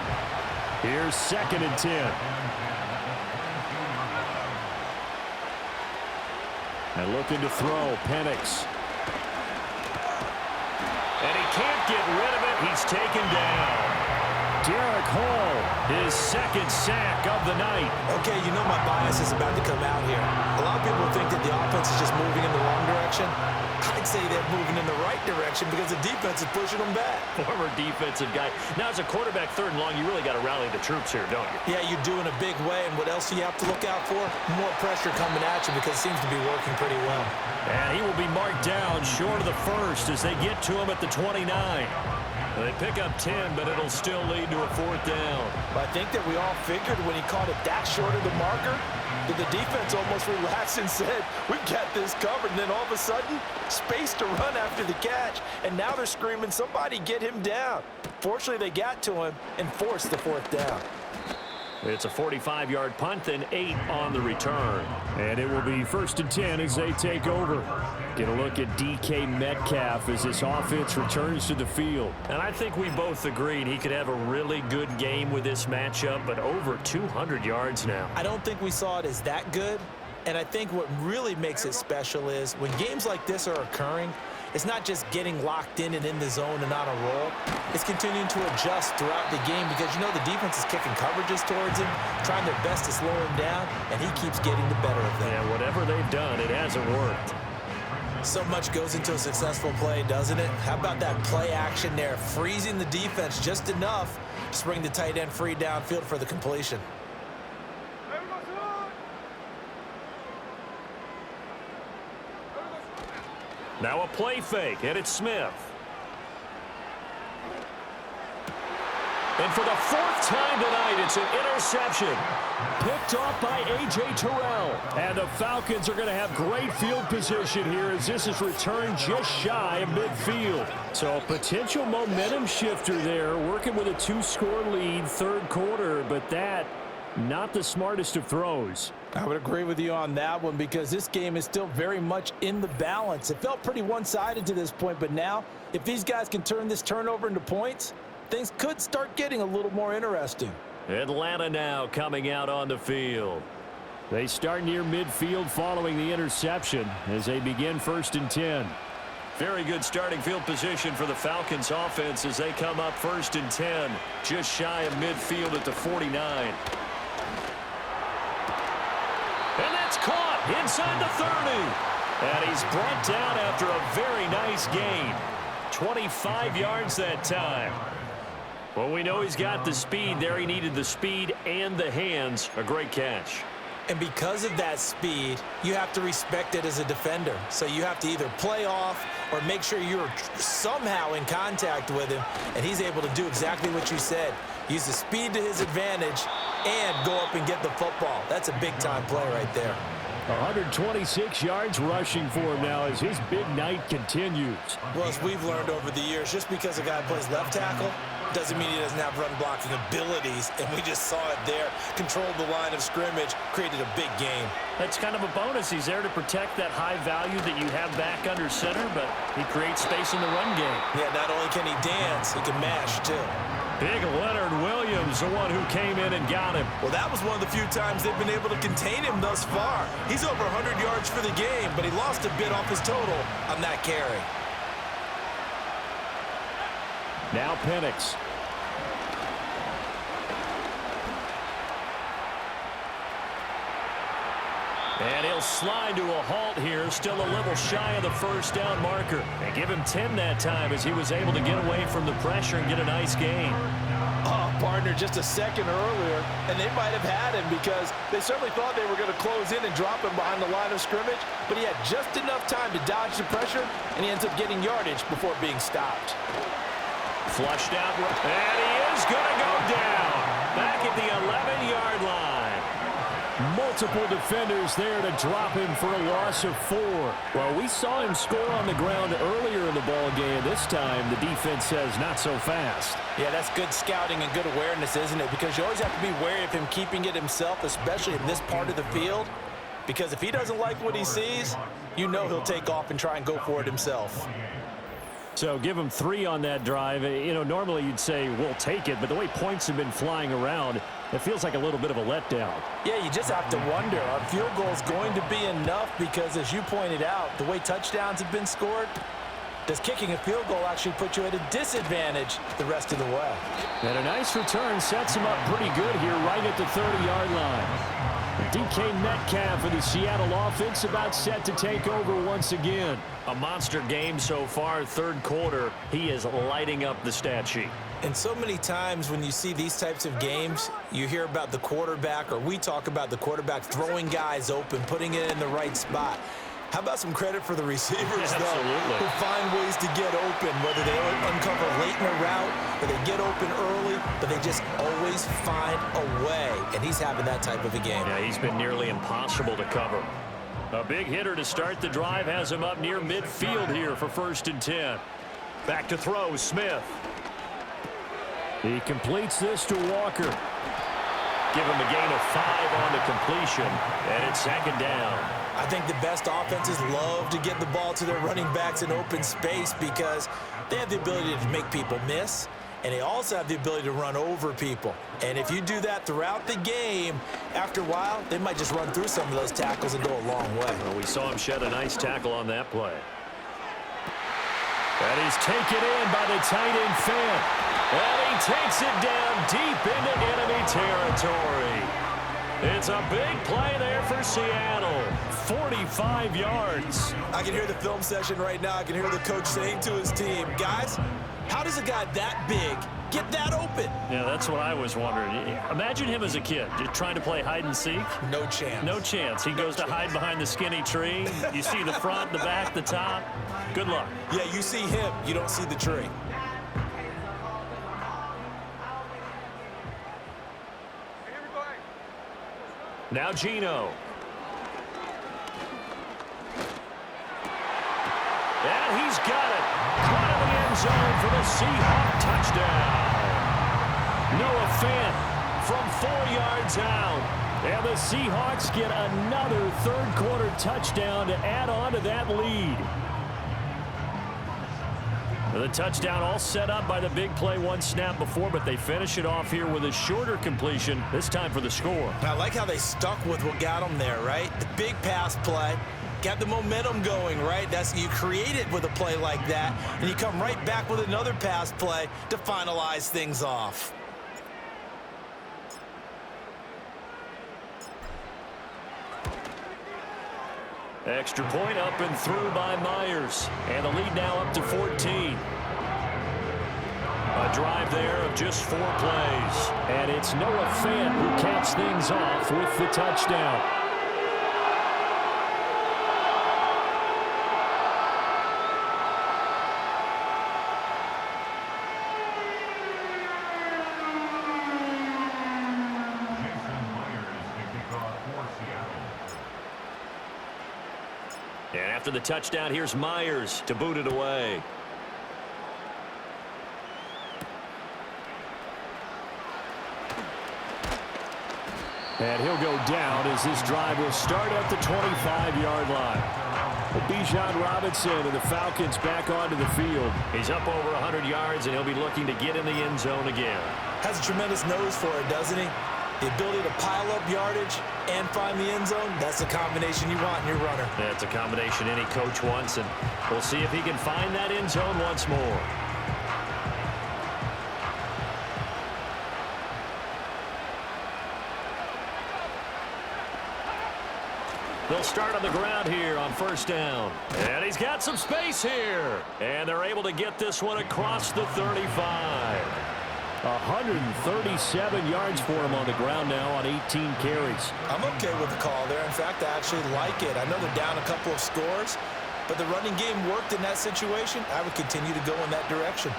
Here's 2nd and 10. And looking to throw, Penix. And he can't get rid of it. He's taken down. Derek Hall, his 2nd sack of the night. Okay, you know my bias is about to come out here. A lot of people think that the offense is just moving in the wrong direction. I'd say they're moving in the right direction because the defense is pushing them back. Former defensive guy. Now, as a quarterback, 3rd and long, you really got to rally the troops here, don't you? Yeah, you do in a big way. And what else do you have to look out for? More pressure coming at you because it seems to be working pretty well. And he will be marked down short of the 1st as they get to him at the 29. They pick up 10, but it'll still lead to a 4th down. I think that we all figured when he caught it that short of the marker that the defense almost relaxed and said, we've got this covered. And then all of a sudden, space to run after the catch. And now they're screaming, somebody get him down. Fortunately, they got to him and forced the 4th down. It's a 45-yard punt, then 8 on the return. And it will be 1st and 10 as they take over. Get a look at DK Metcalf as this offense returns to the field. And I think we both agreed he could have a really good game with this matchup, but over 200 yards now. I don't think we saw it as that good. And I think what really makes it special is when games like this are occurring, it's not just getting locked in and in the zone and on a roll. It's continuing to adjust throughout the game because, you know, the defense is kicking coverages towards him, trying their best to slow him down, and he keeps getting the better of them. Yeah, whatever they've done, it hasn't worked. So much goes into a successful play, doesn't it? How about that play action there, freezing the defense just enough to bring the tight end free downfield for the completion. Now a play fake, and it's Smith. And for the 4th time tonight, it's an interception. Picked off by A.J. Terrell. And the Falcons are going to have great field position here as this is returned just shy of midfield. So a potential momentum shifter there, working with a 2-score lead, 3rd quarter, but that not the smartest of throws. I would agree with you on that one because this game is still very much in the balance. It felt pretty one-sided to this point, but now if these guys can turn this turnover into points, things could start getting a little more interesting. Atlanta now coming out on the field. They start near midfield following the interception as they begin 1st and 10. Very good starting field position for the Falcons offense as they come up 1st and 10, just shy of midfield at the 49. And that's caught inside the 30. And he's brought down after a very nice gain. 25 yards that time. Well, we know he's got the speed there. He needed the speed and the hands. A great catch. And because of that speed, you have to respect it as a defender. So you have to either play off or make sure you're somehow in contact with him. And he's able to do exactly what you said. Use the speed to his advantage and go up and get the football. That's a big-time play right there. 126 yards rushing for him now as his big night continues. Well, as we've learned over the years, just because a guy plays left tackle doesn't mean he doesn't have run-blocking abilities, and we just saw it there. Controlled the line of scrimmage, created a big game. That's kind of a bonus. He's there to protect that high value that you have back under center, but he creates space in the run game. Yeah, not only can he dance, he can mash, too. Big Leonard Williams, the one who came in and got him. Well, that was one of the few times they've been able to contain him thus far. He's over 100 yards for the game, but he lost a bit off his total on that carry. Now Penix. And he'll slide to a halt here, still a little shy of the 1st down marker. And give him 10 that time as he was able to get away from the pressure and get a nice gain. Oh, partner, just a second earlier, and they might have had him because they certainly thought they were going to close in and drop him behind the line of scrimmage, but he had just enough time to dodge the pressure, and he ends up getting yardage before being stopped. Flushed out, and he is going to go down. Back at the 11-yard line. More multiple defenders there to drop him for a loss of 4. Well, we saw him score on the ground earlier in the ball game. This time, the defense says not so fast. Yeah, that's good scouting and good awareness, isn't it? Because you always have to be wary of him keeping it himself, especially in this part of the field. Because if he doesn't like what he sees, you know he'll take off and try and go for it himself. So give him 3 on that drive. You know, normally you'd say, we'll take it, but the way points have been flying around, it feels like a little bit of a letdown. Yeah, you just have to wonder, are field goals going to be enough? Because as you pointed out, the way touchdowns have been scored, does kicking a field goal actually put you at a disadvantage the rest of the way? And a nice return sets him up pretty good here right at the 30-yard line. DK Metcalf of the Seattle offense about set to take over once again. A monster game so far, third quarter. He is lighting up the stat sheet. And so many times when you see these types of games, you hear about the quarterback, or we talk about the quarterback throwing guys open, putting it in the right spot. How about some credit for the receivers, though, who find ways to get open, whether they uncover late in a route or they get open early, but they just always find a way. And he's having that type of a game. Yeah, he's been nearly impossible to cover. A big hitter to start the drive has him up near midfield here for 1st and 10. Back to throw, Smith. He completes this to Walker. Give him a gain of 5 on the completion, and it's 2nd down. I think the best offenses love to get the ball to their running backs in open space because they have the ability to make people miss, and they also have the ability to run over people. And if you do that throughout the game, after a while, they might just run through some of those tackles and go a long way. Well, we saw him shed a nice tackle on that play. And he's taken in by the tight end Fant. And he takes it down deep into enemy territory. It's a big play there for Seattle. 45 yards. I can hear the film session right now. I can hear the coach saying to his team, guys, how does a guy that big get that open? Yeah, that's what I was wondering. Imagine him as a kid, just trying to play hide and seek. No chance. No chance. He goes to hide behind the skinny tree. You see the front, the back, the top. Good luck. Yeah, you see him. You don't see the tree. Now Geno. And he's got it. Caught in the end zone for the Seahawks touchdown. Noah Fant from 4 yards out. And the Seahawks get another third-quarter touchdown to add on to that lead. The touchdown all set up by the big play one snap before, but they finish it off here with a shorter completion, this time for the score. I like how they stuck with what got them there, right? The big pass play, got the momentum going, right? You create it with a play like that, and you come right back with another pass play to finalize things off. Extra point up and through by Myers. And the lead now up to 14. A drive there of just 4 plays. And it's Noah Fant who caps things off with the touchdown. And after the touchdown, here's Myers to boot it away. And he'll go down as this drive will start at the 25-yard line. Bijan Robinson and the Falcons back onto the field. He's up over 100 yards, and he'll be looking to get in the end zone again. Has a tremendous nose for it, doesn't he? The ability to pile up yardage and find the end zone, that's the combination you want in your runner. That's a combination any coach wants, and we'll see if he can find that end zone once more. They'll start on the ground here on 1st down. And he's got some space here. And they're able to get this one across the 35. 137 yards for him on the ground now on 18 carries. I'm okay with the call there. In fact, I actually like it. I know they're down a couple of scores, but the running game worked in that situation. I would continue to go in that direction.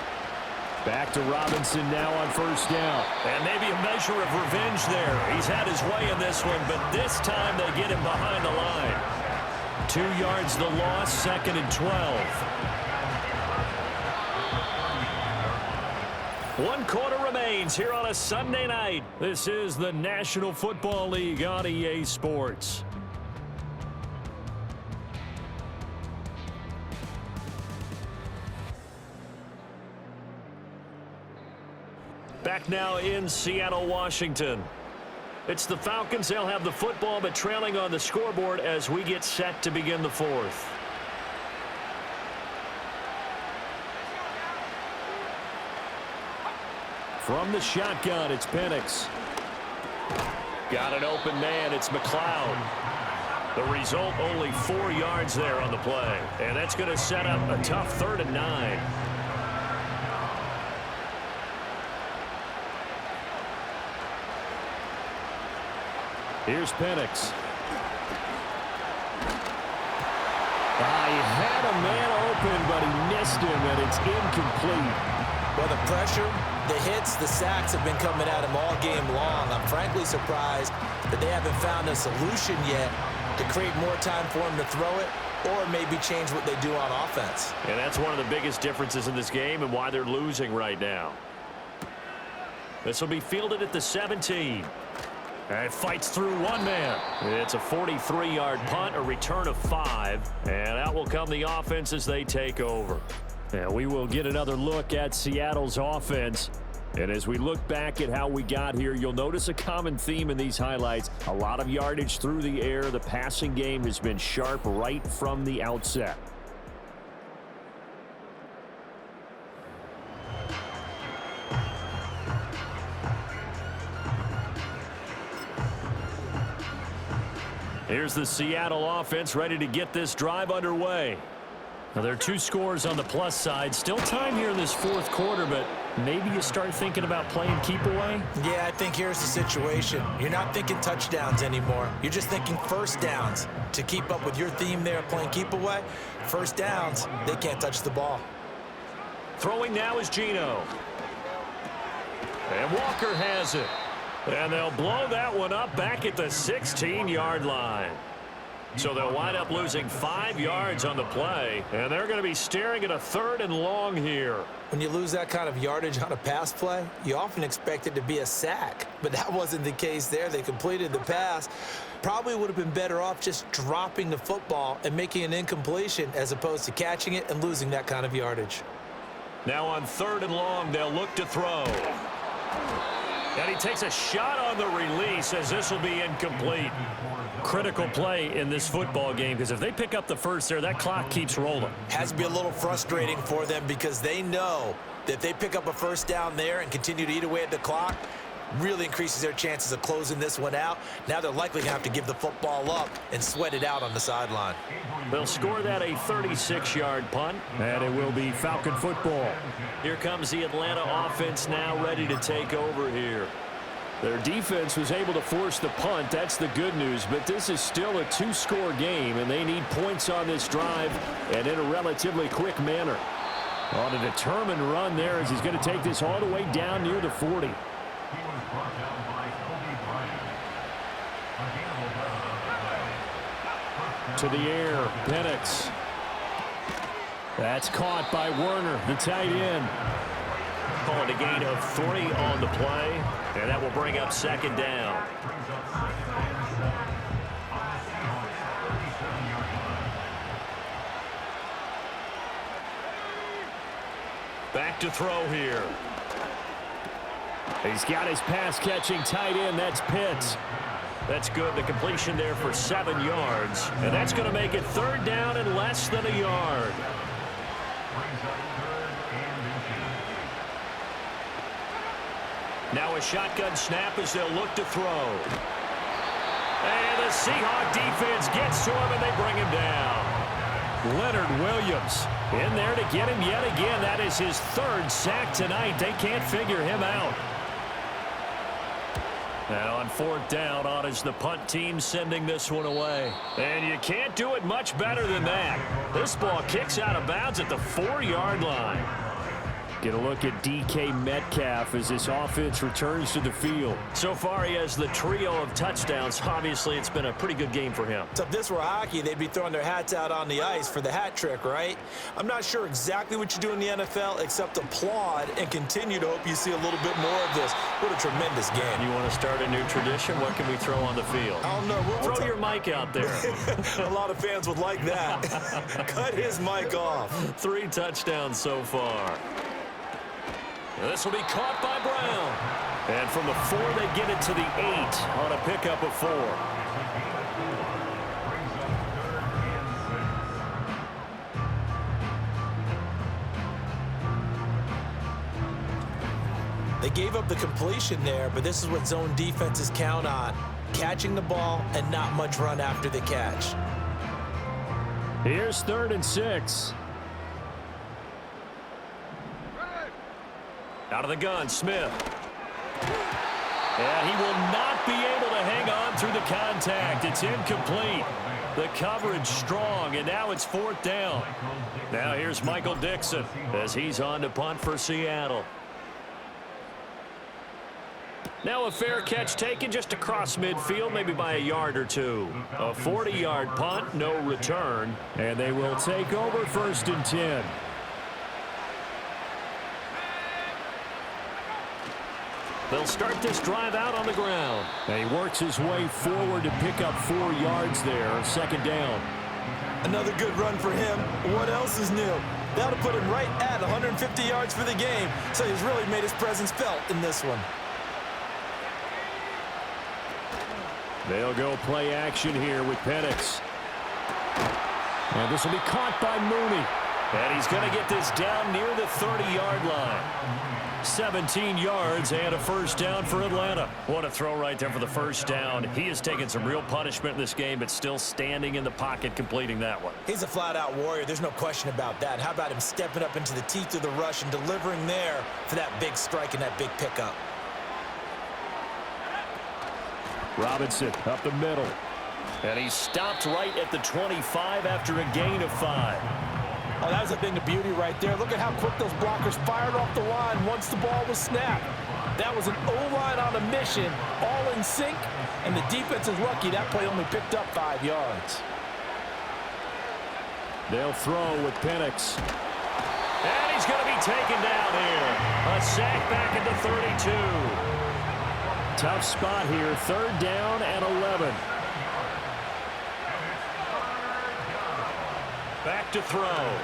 Back to Robinson now on first down. And maybe a measure of revenge there. He's had his way in this one, but this time they get him behind the line. 2 yards the loss, 2nd and 12. 1 quarter remains here on a Sunday night. This is the National Football League on EA Sports. Back now in Seattle, Washington. It's the Falcons. They'll have the football, but trailing on the scoreboard as we get set to begin the 4th. From the shotgun, it's Penix. Got an open man. It's McLeod. The result, only 4 yards there on the play. And that's going to set up a tough 3rd and 9. Here's Penix. He had a man open, but he missed him, and it's incomplete. Well, the pressure, the hits, the sacks have been coming at him all game long. I'm frankly surprised that they haven't found a solution yet to create more time for him to throw it or maybe change what they do on offense. And that's one of the biggest differences in this game and why they're losing right now. This will be fielded at the 17. And fights through one man. It's a 43-yard punt, a return of 5. And out will come the offense as they take over. And we will get another look at Seattle's offense. And as we look back at how we got here, you'll notice a common theme in these highlights. A lot of yardage through the air. The passing game has been sharp right from the outset. Here's the Seattle offense ready to get this drive underway. Now, there are 2 scores on the plus side. Still time here in this 4th quarter, but maybe you start thinking about playing keep away? Yeah, I think here's the situation. You're not thinking touchdowns anymore. You're just thinking first downs. To keep up with your theme there, playing keep away, first downs, they can't touch the ball. Throwing now is Geno. And Walker has it. And they'll blow that one up back at the 16-yard line. So they'll wind up losing 5 yards on the play, and they're going to be staring at a 3rd and long here. When you lose that kind of yardage on a pass play, you often expect it to be a sack, but that wasn't the case there. They completed the pass. Probably would have been better off just dropping the football and making an incompletion as opposed to catching it and losing that kind of yardage. Now on 3rd and long, they'll look to throw. And he takes a shot on the release as this will be incomplete. Critical play in this football game because if they pick up the first there, that clock keeps rolling. Has to be a little frustrating for them because they know that if they pick up a first down there and continue to eat away at the clock, really increases their chances of closing this one out. Now they're likely going to have to give the football up and sweat it out on the sideline. They'll score that a 36-yard punt. And it will be Falcon football. Here comes the Atlanta offense now ready to take over here. Their defense was able to force the punt. That's the good news. But this is still a 2-score game, and they need points on this drive and in a relatively quick manner. On a determined run there as he's going to take this all the way down near the 40. To the air, Penix. That's caught by Werner, the tight end. Calling a gain of 3 on the play, and that will bring up 2nd down. Back to throw here. He's got his pass-catching tight end. That's Pitts. That's good. The completion there for 7 yards. And that's going to make it 3rd down and less than a yard. Now a shotgun snap as they'll look to throw. And the Seahawks defense gets to him and they bring him down. Leonard Williams in there to get him yet again. That is his 3rd sack tonight. They can't figure him out. Now on 4th down, on is the punt team sending this one away. And you can't do it much better than that. This ball kicks out of bounds at the 4-yard line. Get a look at DK Metcalf as this offense returns to the field. So far, he has the trio of touchdowns. Obviously, it's been a pretty good game for him. So if this were hockey, they'd be throwing their hats out on the ice for the hat trick, right? I'm not sure exactly what you do in the NFL except applaud and continue to hope you see a little bit more of this. What a tremendous game. You want to start a new tradition? What can we throw on the field? I don't know. Throw your mic out there. A lot of fans would like that. Cut his mic off. 3 touchdowns so far. This will be caught by Brown. And from the 4, they get it to the 8 on a pickup of 4. They gave up the completion there, but this is what zone defenses count on. Catching the ball and not much run after the catch. Here's 3rd and 6. Out of the gun, Smith. And he will not be able to hang on through the contact. It's incomplete. The coverage strong, and now it's 4th down. Now here's Michael Dixon as he's on to punt for Seattle. Now a fair catch taken just across midfield, maybe by a yard or 2. A 40-yard punt, no return. And they will take over 1st and 10. They'll start this drive out on the ground. And he works his way forward to pick up 4 yards there, 2nd down. Another good run for him. What else is new? That'll put him right at 150 yards for the game, so he's really made his presence felt in this one. They'll go play action here with Penix. And this will be caught by Mooney. And he's going to get this down near the 30-yard line. 17 yards and a 1st down for Atlanta. What a throw right there for the 1st down. He has taken some real punishment in this game, but still standing in the pocket completing that one. He's a flat-out warrior. There's no question about that. How about him stepping up into the teeth of the rush and delivering there for that big strike and that big pickup? Robinson up the middle. And he stopped right at the 25 after a gain of 5. Oh, that was a thing of beauty right there. Look at how quick those blockers fired off the line once the ball was snapped. That was an O-line on a mission, all in sync, and the defense is lucky that play only picked up 5 yards. They'll throw with Penix. And he's going to be taken down here. A sack back at the 32. Tough spot here, 3rd down and 11. Back to throw.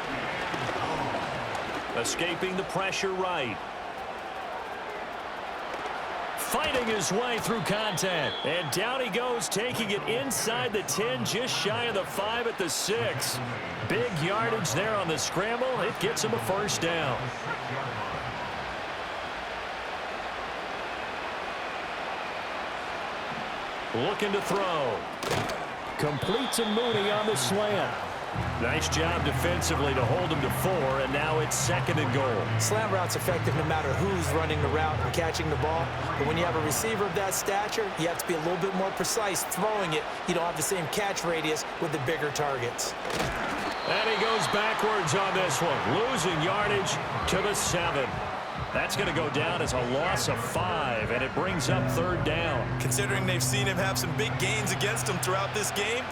Escaping the pressure right. Fighting his way through contact. And down he goes, taking it inside the 10, just shy of the 5 at the 6. Big yardage there on the scramble. It gets him a 1st down. Looking to throw. Complete to Mooney on the slant. Nice job defensively to hold him to 4, and now it's 2nd and goal. Slant route's effective no matter who's running the route and catching the ball. But when you have a receiver of that stature, you have to be a little bit more precise throwing it. You don't have the same catch radius with the bigger targets. And he goes backwards on this one, losing yardage to the 7. That's going to go down as a loss of 5, and it brings up 3rd down. Considering they've seen him have some big gains against him throughout this game,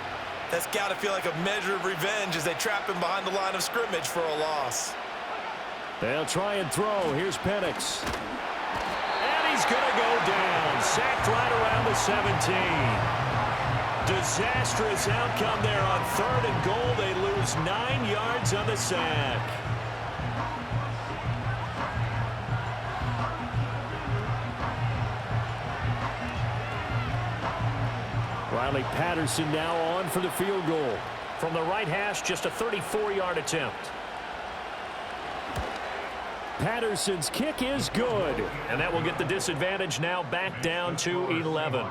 that's got to feel like a measure of revenge as they trap him behind the line of scrimmage for a loss. They'll try and throw. Here's Penix. And he's going to go down. Sacked right around the 17. Disastrous outcome there on 3rd and goal. They lose 9 yards on the sack. Riley Patterson now on for the field goal. From the right hash, just a 34-yard attempt. Patterson's kick is good. And that will get the disadvantage now back down to 11.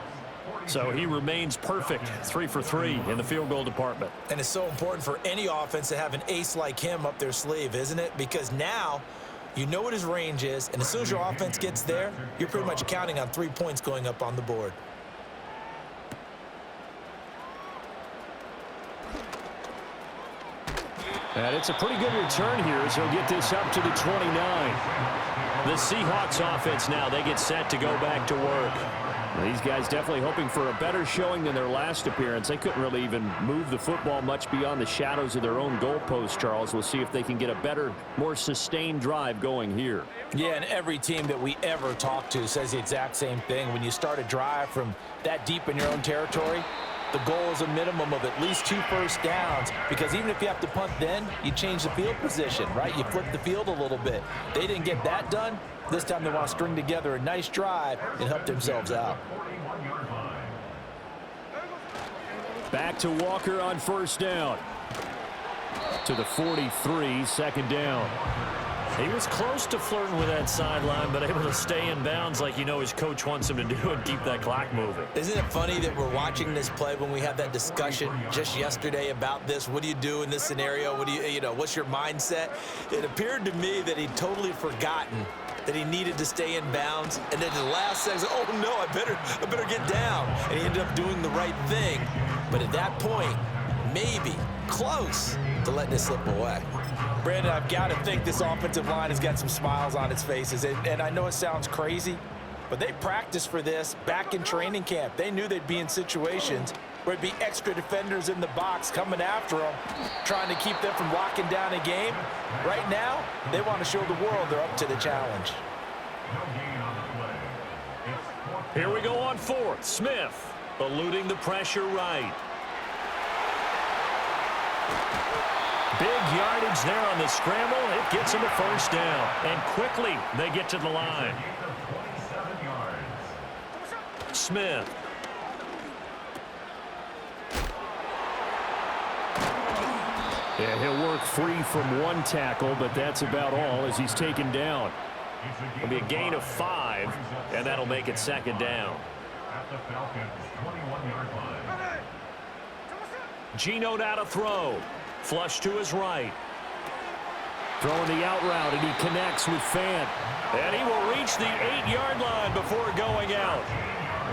So he remains perfect, 3 for 3 in the field goal department. And it's so important for any offense to have an ace like him up their sleeve, isn't it? Because now you know what his range is, and as soon as your offense gets there, you're pretty much counting on 3 points going up on the board. And it's a pretty good return here as he'll get this up to the 29. The Seahawks offense now, they get set to go back to work. These guys definitely hoping for a better showing than their last appearance. They couldn't really even move the football much beyond the shadows of their own goalpost, Charles. We'll see if they can get a better, more sustained drive going here. Yeah, and every team that we ever talk to says the exact same thing. When you start a drive from that deep in your own territory, the goal is a minimum of at least 2 first downs, because even if you have to punt then, you change the field position, right? You flip the field a little bit. They didn't get that done. This time they want to string together a nice drive and help themselves out. Back to Walker on first down. To the 43, second down. He was close to flirting with that sideline, but able to stay in bounds like his coach wants him to do and keep that clock moving. Isn't it funny that we're watching this play when we had that discussion just yesterday about this? What do you do in this scenario? What do what's your mindset? It appeared to me that he'd totally forgotten that he needed to stay in bounds, and then the last second, oh no, I better get down. And he ended up doing the right thing. But at that point, maybe close to letting it slip away. Brandon, I've got to think this offensive line has got some smiles on its faces. And I know it sounds crazy, but they practiced for this back in training camp. They knew they'd be in situations where it'd be extra defenders in the box coming after them, trying to keep them from locking down a game. Right now, they want to show the world they're up to the challenge. Here we go on fourth. Smith eluding the pressure right. Big yardage there on the scramble. It gets him a first down. And quickly, they get to the line. Smith. Yeah, he'll work free from one tackle, but that's about all as he's taken down. It'll be a gain of 5, and that'll make it second down. At the Falcons' 21-yard line. Geno now to throw. Flush to his right. Throwing the out route, and he connects with Fant. And he will reach the 8-yard line before going out.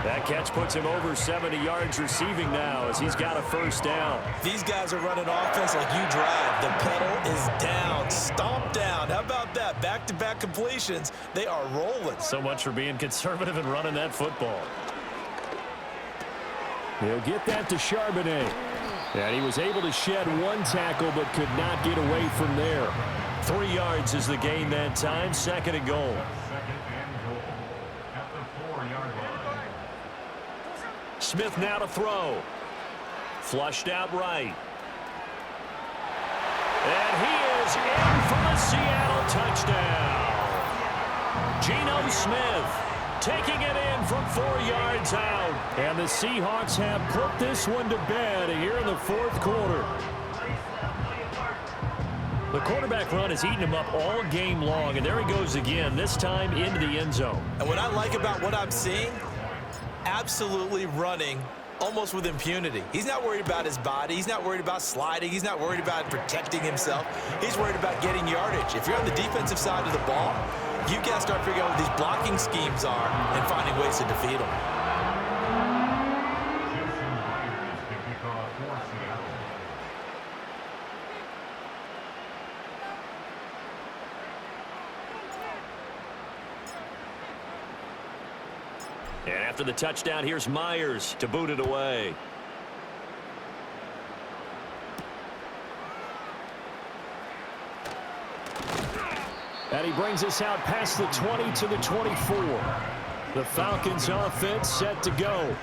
That catch puts him over 70 yards receiving now as he's got a first down. These guys are running offense like you drive. The pedal is down, stomp down. How about that? Back-to-back completions. They are rolling. So much for being conservative and running that football. He'll get that to Charbonnet. And he was able to shed one tackle but could not get away from there. 3 yards is the gain that time. Second and goal. Second and goal at the 4-yard line. Smith now to throw. Flushed out right. And he is in for the Seattle touchdown. Geno Smith taking it in from 4 yards out. And the Seahawks have put this one to bed here in the fourth quarter. The quarterback run has eaten him up all game long, and there he goes again, this time into the end zone. And what I like about what I'm seeing, absolutely running almost with impunity. He's not worried about his body. He's not worried about sliding. He's not worried about protecting himself. He's worried about getting yardage. If you're on the defensive side of the ball, you got to start figuring out what these blocking schemes are and finding ways to defeat them. And after the touchdown, here's Myers to boot it away. And he brings us out past the 20 to the 24. The Falcons offense set to go.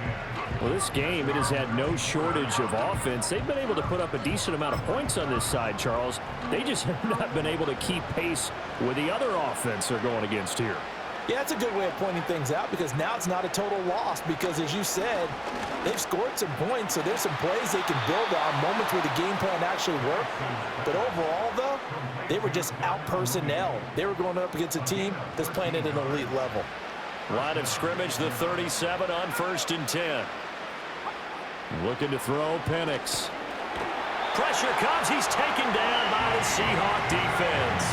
Well, this game, it has had no shortage of offense. They've been able to put up a decent amount of points on this side, Charles. They just have not been able to keep pace with the other offense they're going against here. Yeah, that's a good way of pointing things out, because now it's not a total loss, because as you said, they've scored some points, so there's some plays they can build on, moments where the game plan actually worked. But overall, though, they were just out-personnel. They were going up against a team that's playing at an elite level. Line of scrimmage, the 37 on 1st and 10. Looking to throw, Penix. Pressure comes. He's taken down by the Seahawk defense.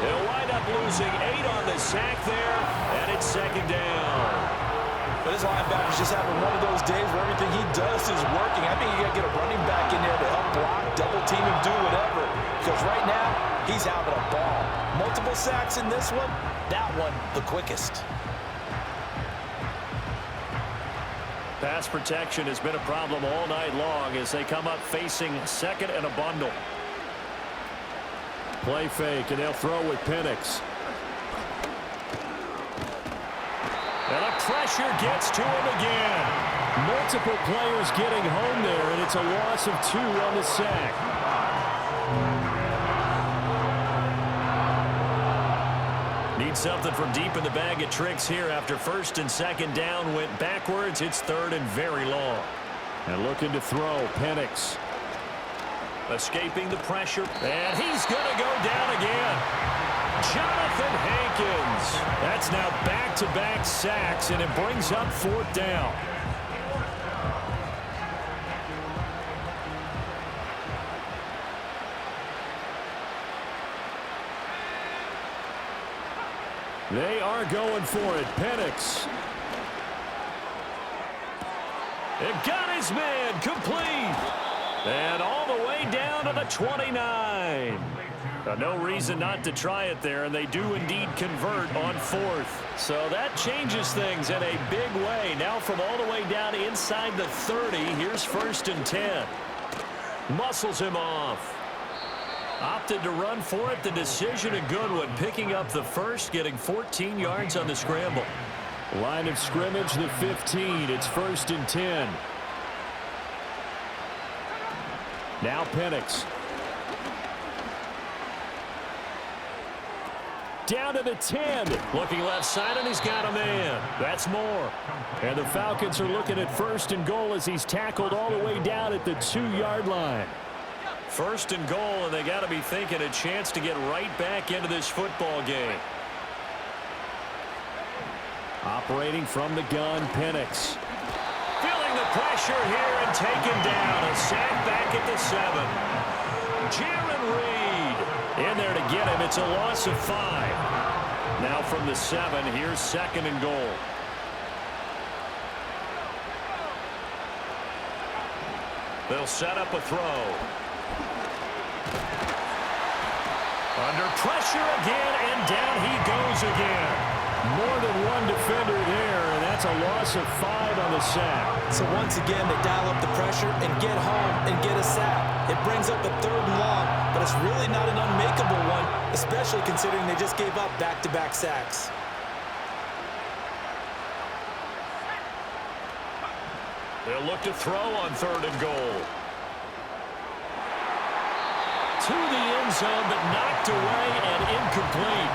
They'll wind up losing 8 on the sack there, and it's second down. But his linebacker's just having one of those days where everything he does is working. I think you got to get a running back in there to help block, double team him, do whatever. Because right now, he's having a ball. Multiple sacks in this one. That one, the quickest. Pass protection has been a problem all night long as they come up facing second and a bundle. Play fake, and they'll throw with Penix. And the pressure gets to him again. Multiple players getting home there, and it's a loss of 2 on the sack. Need something from deep in the bag of tricks here after first and second down went backwards. It's third and very long. And looking to throw, Penix. Escaping the pressure, and he's going to go down again. Jonathan Hankins. That's now back-to-back sacks, and it brings up 4th down. They are going for it. Penix. It got his man complete. And all the way down to the 29. No reason not to try it there, and they do indeed convert on 4th. So that changes things in a big way. Now from all the way down inside the 30, here's 1st and 10. Muscles him off. Opted to run for it. The decision a good one. Picking up the first, getting 14 yards on the scramble. Line of scrimmage, the 15. It's 1st and 10. Now Penix. Down to the 10. Looking left side, and he's got a man. That's more. And the Falcons are looking at 1st and goal as he's tackled all the way down at the 2-yard line. 1st and goal, and they got to be thinking a chance to get right back into this football game. Operating from the gun, Penix. Feeling the pressure here and taken down. A sack back at the 7. Jaron Reed in there to get him. It's a loss of 5. Now from the 7, here's 2nd and goal. They'll set up a throw. Under pressure again, and down he goes again. More than one defender there, and that's a loss of 5 on the sack. So once again, they dial up the pressure and get home and get a sack. It brings up a 3rd and long, but it's really not an unmakeable one, especially considering they just gave up back-to-back sacks. They'll look to throw on 3rd and goal. To the end zone, but knocked away and incomplete.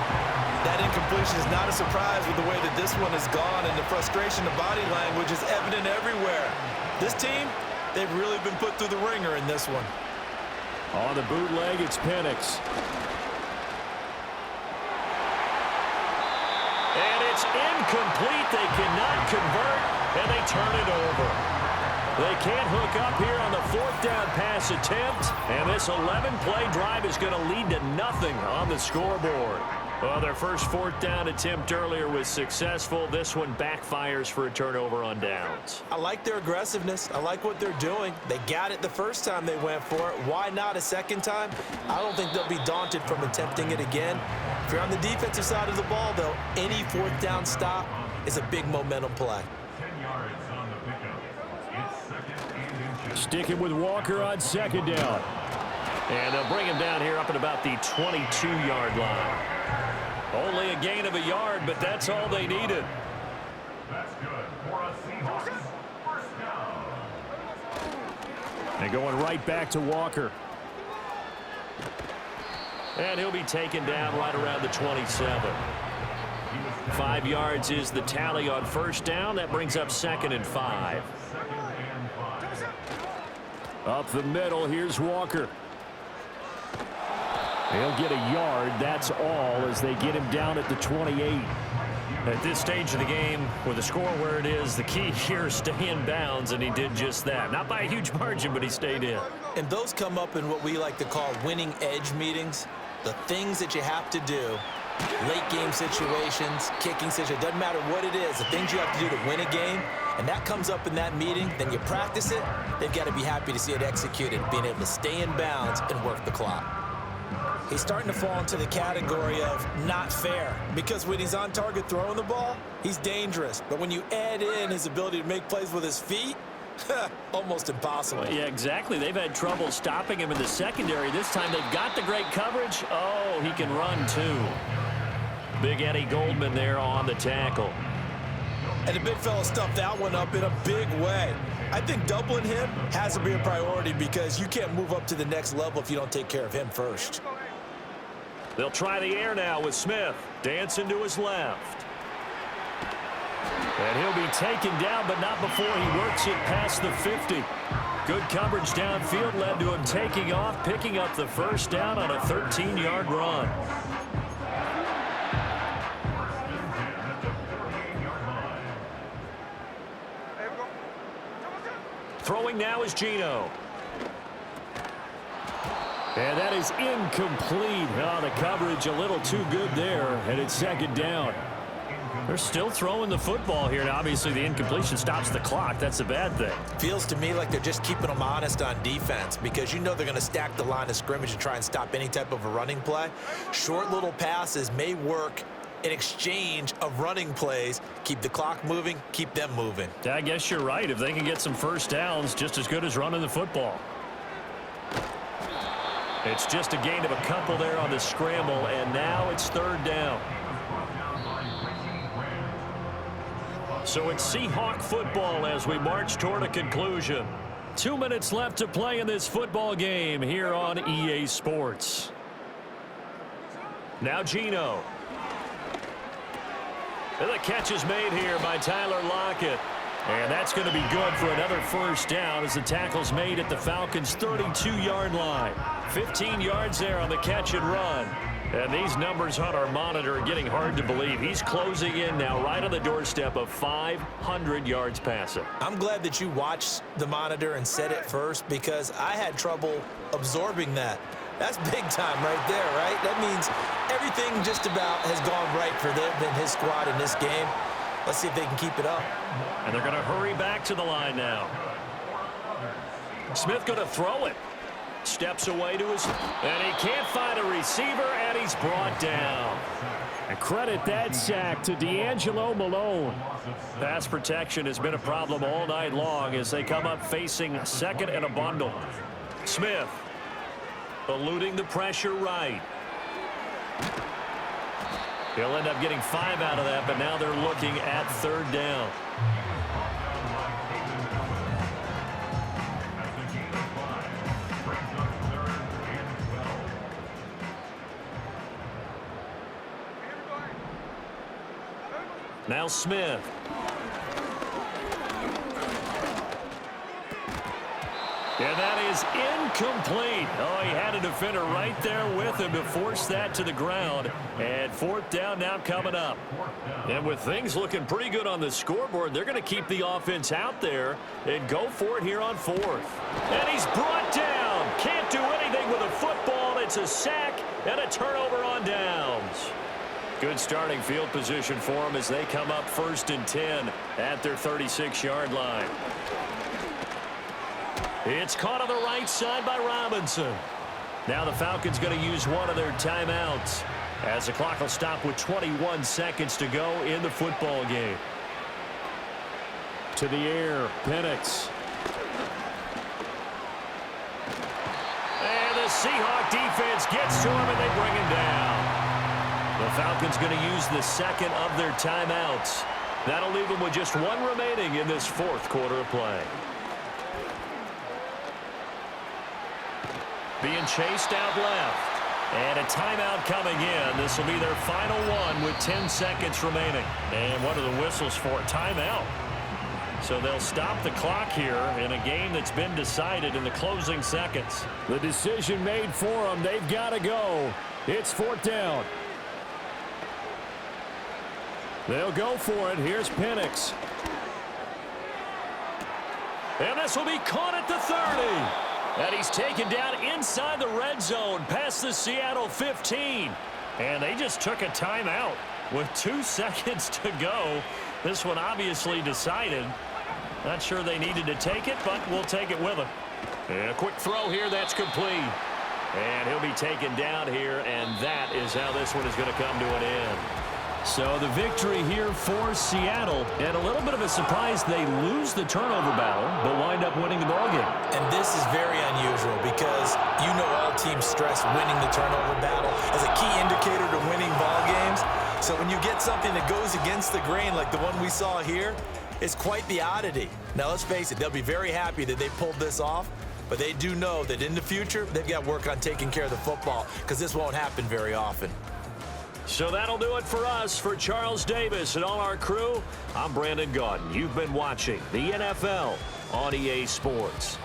That incompletion is not a surprise with the way that this one has gone, and the frustration, the body language is evident everywhere. This team, they've really been put through the ringer in this one. On the bootleg, it's Penix. And it's incomplete. They cannot convert, and they turn it over. They can't hook up here on the 4th down pass attempt, and this 11-play drive is going to lead to nothing on the scoreboard. Well, their first 4th down attempt earlier was successful. This one backfires for a turnover on downs. I like their aggressiveness. I like what they're doing. They got it the first time they went for it. Why not a second time? I don't think they'll be daunted from attempting it again. If you're on the defensive side of the ball, though, any 4th down stop is a big momentum play. 10 yards on the pickup. It's 2nd and inches. Sticking with Walker on 2nd down. And they'll bring him down here up at about the 22-yard line. Only a gain of a yard, but that's all they needed. That's good for a Seahawks 1st down. And going right back to Walker. And he'll be taken down right around the 27. 5 yards is the tally on 1st down. That brings up 2nd and 5. Up the middle, here's Walker. He'll get a yard, that's all, as they get him down at the 28. At this stage of the game, with the score where it is, the key here is stay in bounds, and he did just that. Not by a huge margin, but he stayed in. And those come up in what we like to call winning edge meetings. The things that you have to do Late game situations, kicking situations, doesn't matter what it is, the things you have to do to win a game, and that comes up in that meeting, then you practice it, they've got to be happy to see it executed, being able to stay in bounds and work the clock. He's starting to fall into the category of not fair, because when he's on target throwing the ball, he's dangerous. But when you add in his ability to make plays with his feet, almost impossible. Yeah, exactly. They've had trouble stopping him in the secondary. This time they've got the great coverage. Oh, he can run too. Big Eddie Goldman there on the tackle. And the big fella stuffed that one up in a big way. I think doubling him has to be a priority because you can't move up to the next level if you don't take care of him first. They'll try the air now with Smith. Dancing to his left. And he'll be taken down, but not before he works it past the 50. Good coverage downfield led to him taking off, picking up the first down on a 13-yard run. Throwing now is Geno. And that is incomplete. Oh, the coverage a little too good there, and it's second down. They're still throwing the football here, and obviously the incompletion stops the clock. That's a bad thing. Feels to me like they're just keeping them honest on defense because you know they're going to stack the line of scrimmage and try and stop any type of a running play. Short little passes may work in exchange of running plays. Keep the clock moving, keep them moving. I guess you're right. If they can get some first downs, just as good as running the football. It's just a gain of a couple there on the scramble, and now it's third down. So it's Seahawk football as we march toward a conclusion. 2 minutes left to play in this football game here on EA Sports. Now Geno. And the catch is made here by Tyler Lockett. And that's going to be good for another first down as the tackle's made at the Falcons' 32-yard line. 15 yards there on the catch and run. And these numbers on our monitor are getting hard to believe. He's closing in now right on the doorstep of 500 yards passing. I'm glad that you watched the monitor and said it first because I had trouble absorbing that. That's big time right there, right? That means everything just about has gone right for them and his squad in this game. Let's see if they can keep it up. And they're going to hurry back to the line now. Smith going to throw it. Steps away to his, and he can't find a receiver, and he's brought down. And credit that sack to D'Angelo Malone. Pass protection has been a problem all night long as they come up facing second and a bundle. Smith eluding the pressure right. He'll end up getting 5 out of that, but now they're looking at third down. Now Smith. And that is incomplete. Oh, he had a defender right there with him to force that to the ground. And fourth down now coming up. And with things looking pretty good on the scoreboard, they're going to keep the offense out there and go for it here on fourth. And he's brought down. Can't do anything with a football. It's a sack and a turnover on downs. Good starting field position for them as they come up 1st and 10 at their 36-yard line. It's caught on the right side by Robinson. Now the Falcons going to use one of their timeouts as the clock will stop with 21 seconds to go in the football game. To the air, Penix. And the Seahawk defense gets to him and they bring him down. The Falcons going to use the second of their timeouts. That'll leave them with just one remaining in this fourth quarter of play. Being chased out left. And a timeout coming in. This will be their final one with 10 seconds remaining. And what are the whistles for? Timeout. So they'll stop the clock here in a game that's been decided in the closing seconds. The decision made for them. They've got to go. It's fourth down. They'll go for it. Here's Penix. And this will be caught at the 30. And he's taken down inside the red zone past the Seattle 15. And they just took a timeout with 2 seconds to go. This one obviously decided. Not sure they needed to take it, but we'll take it with them. And a quick throw here, that's complete. And he'll be taken down here, and that is how this one is going to come to an end. So the victory here for Seattle, and a little bit of a surprise, they lose the turnover battle, but wind up winning the ballgame. And this is very unusual because you know all teams stress winning the turnover battle as a key indicator to winning ball games. So when you get something that goes against the grain like the one we saw here, it's quite the oddity. Now let's face it, they'll be very happy that they pulled this off, but they do know that in the future, they've got to work on taking care of the football because this won't happen very often. So that'll do it for us. For Charles Davis and all our crew, I'm Brandon Gaudin. You've been watching the NFL on EA Sports.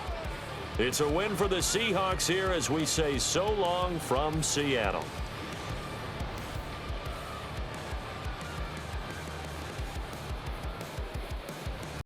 It's a win for the Seahawks here as we say so long from Seattle.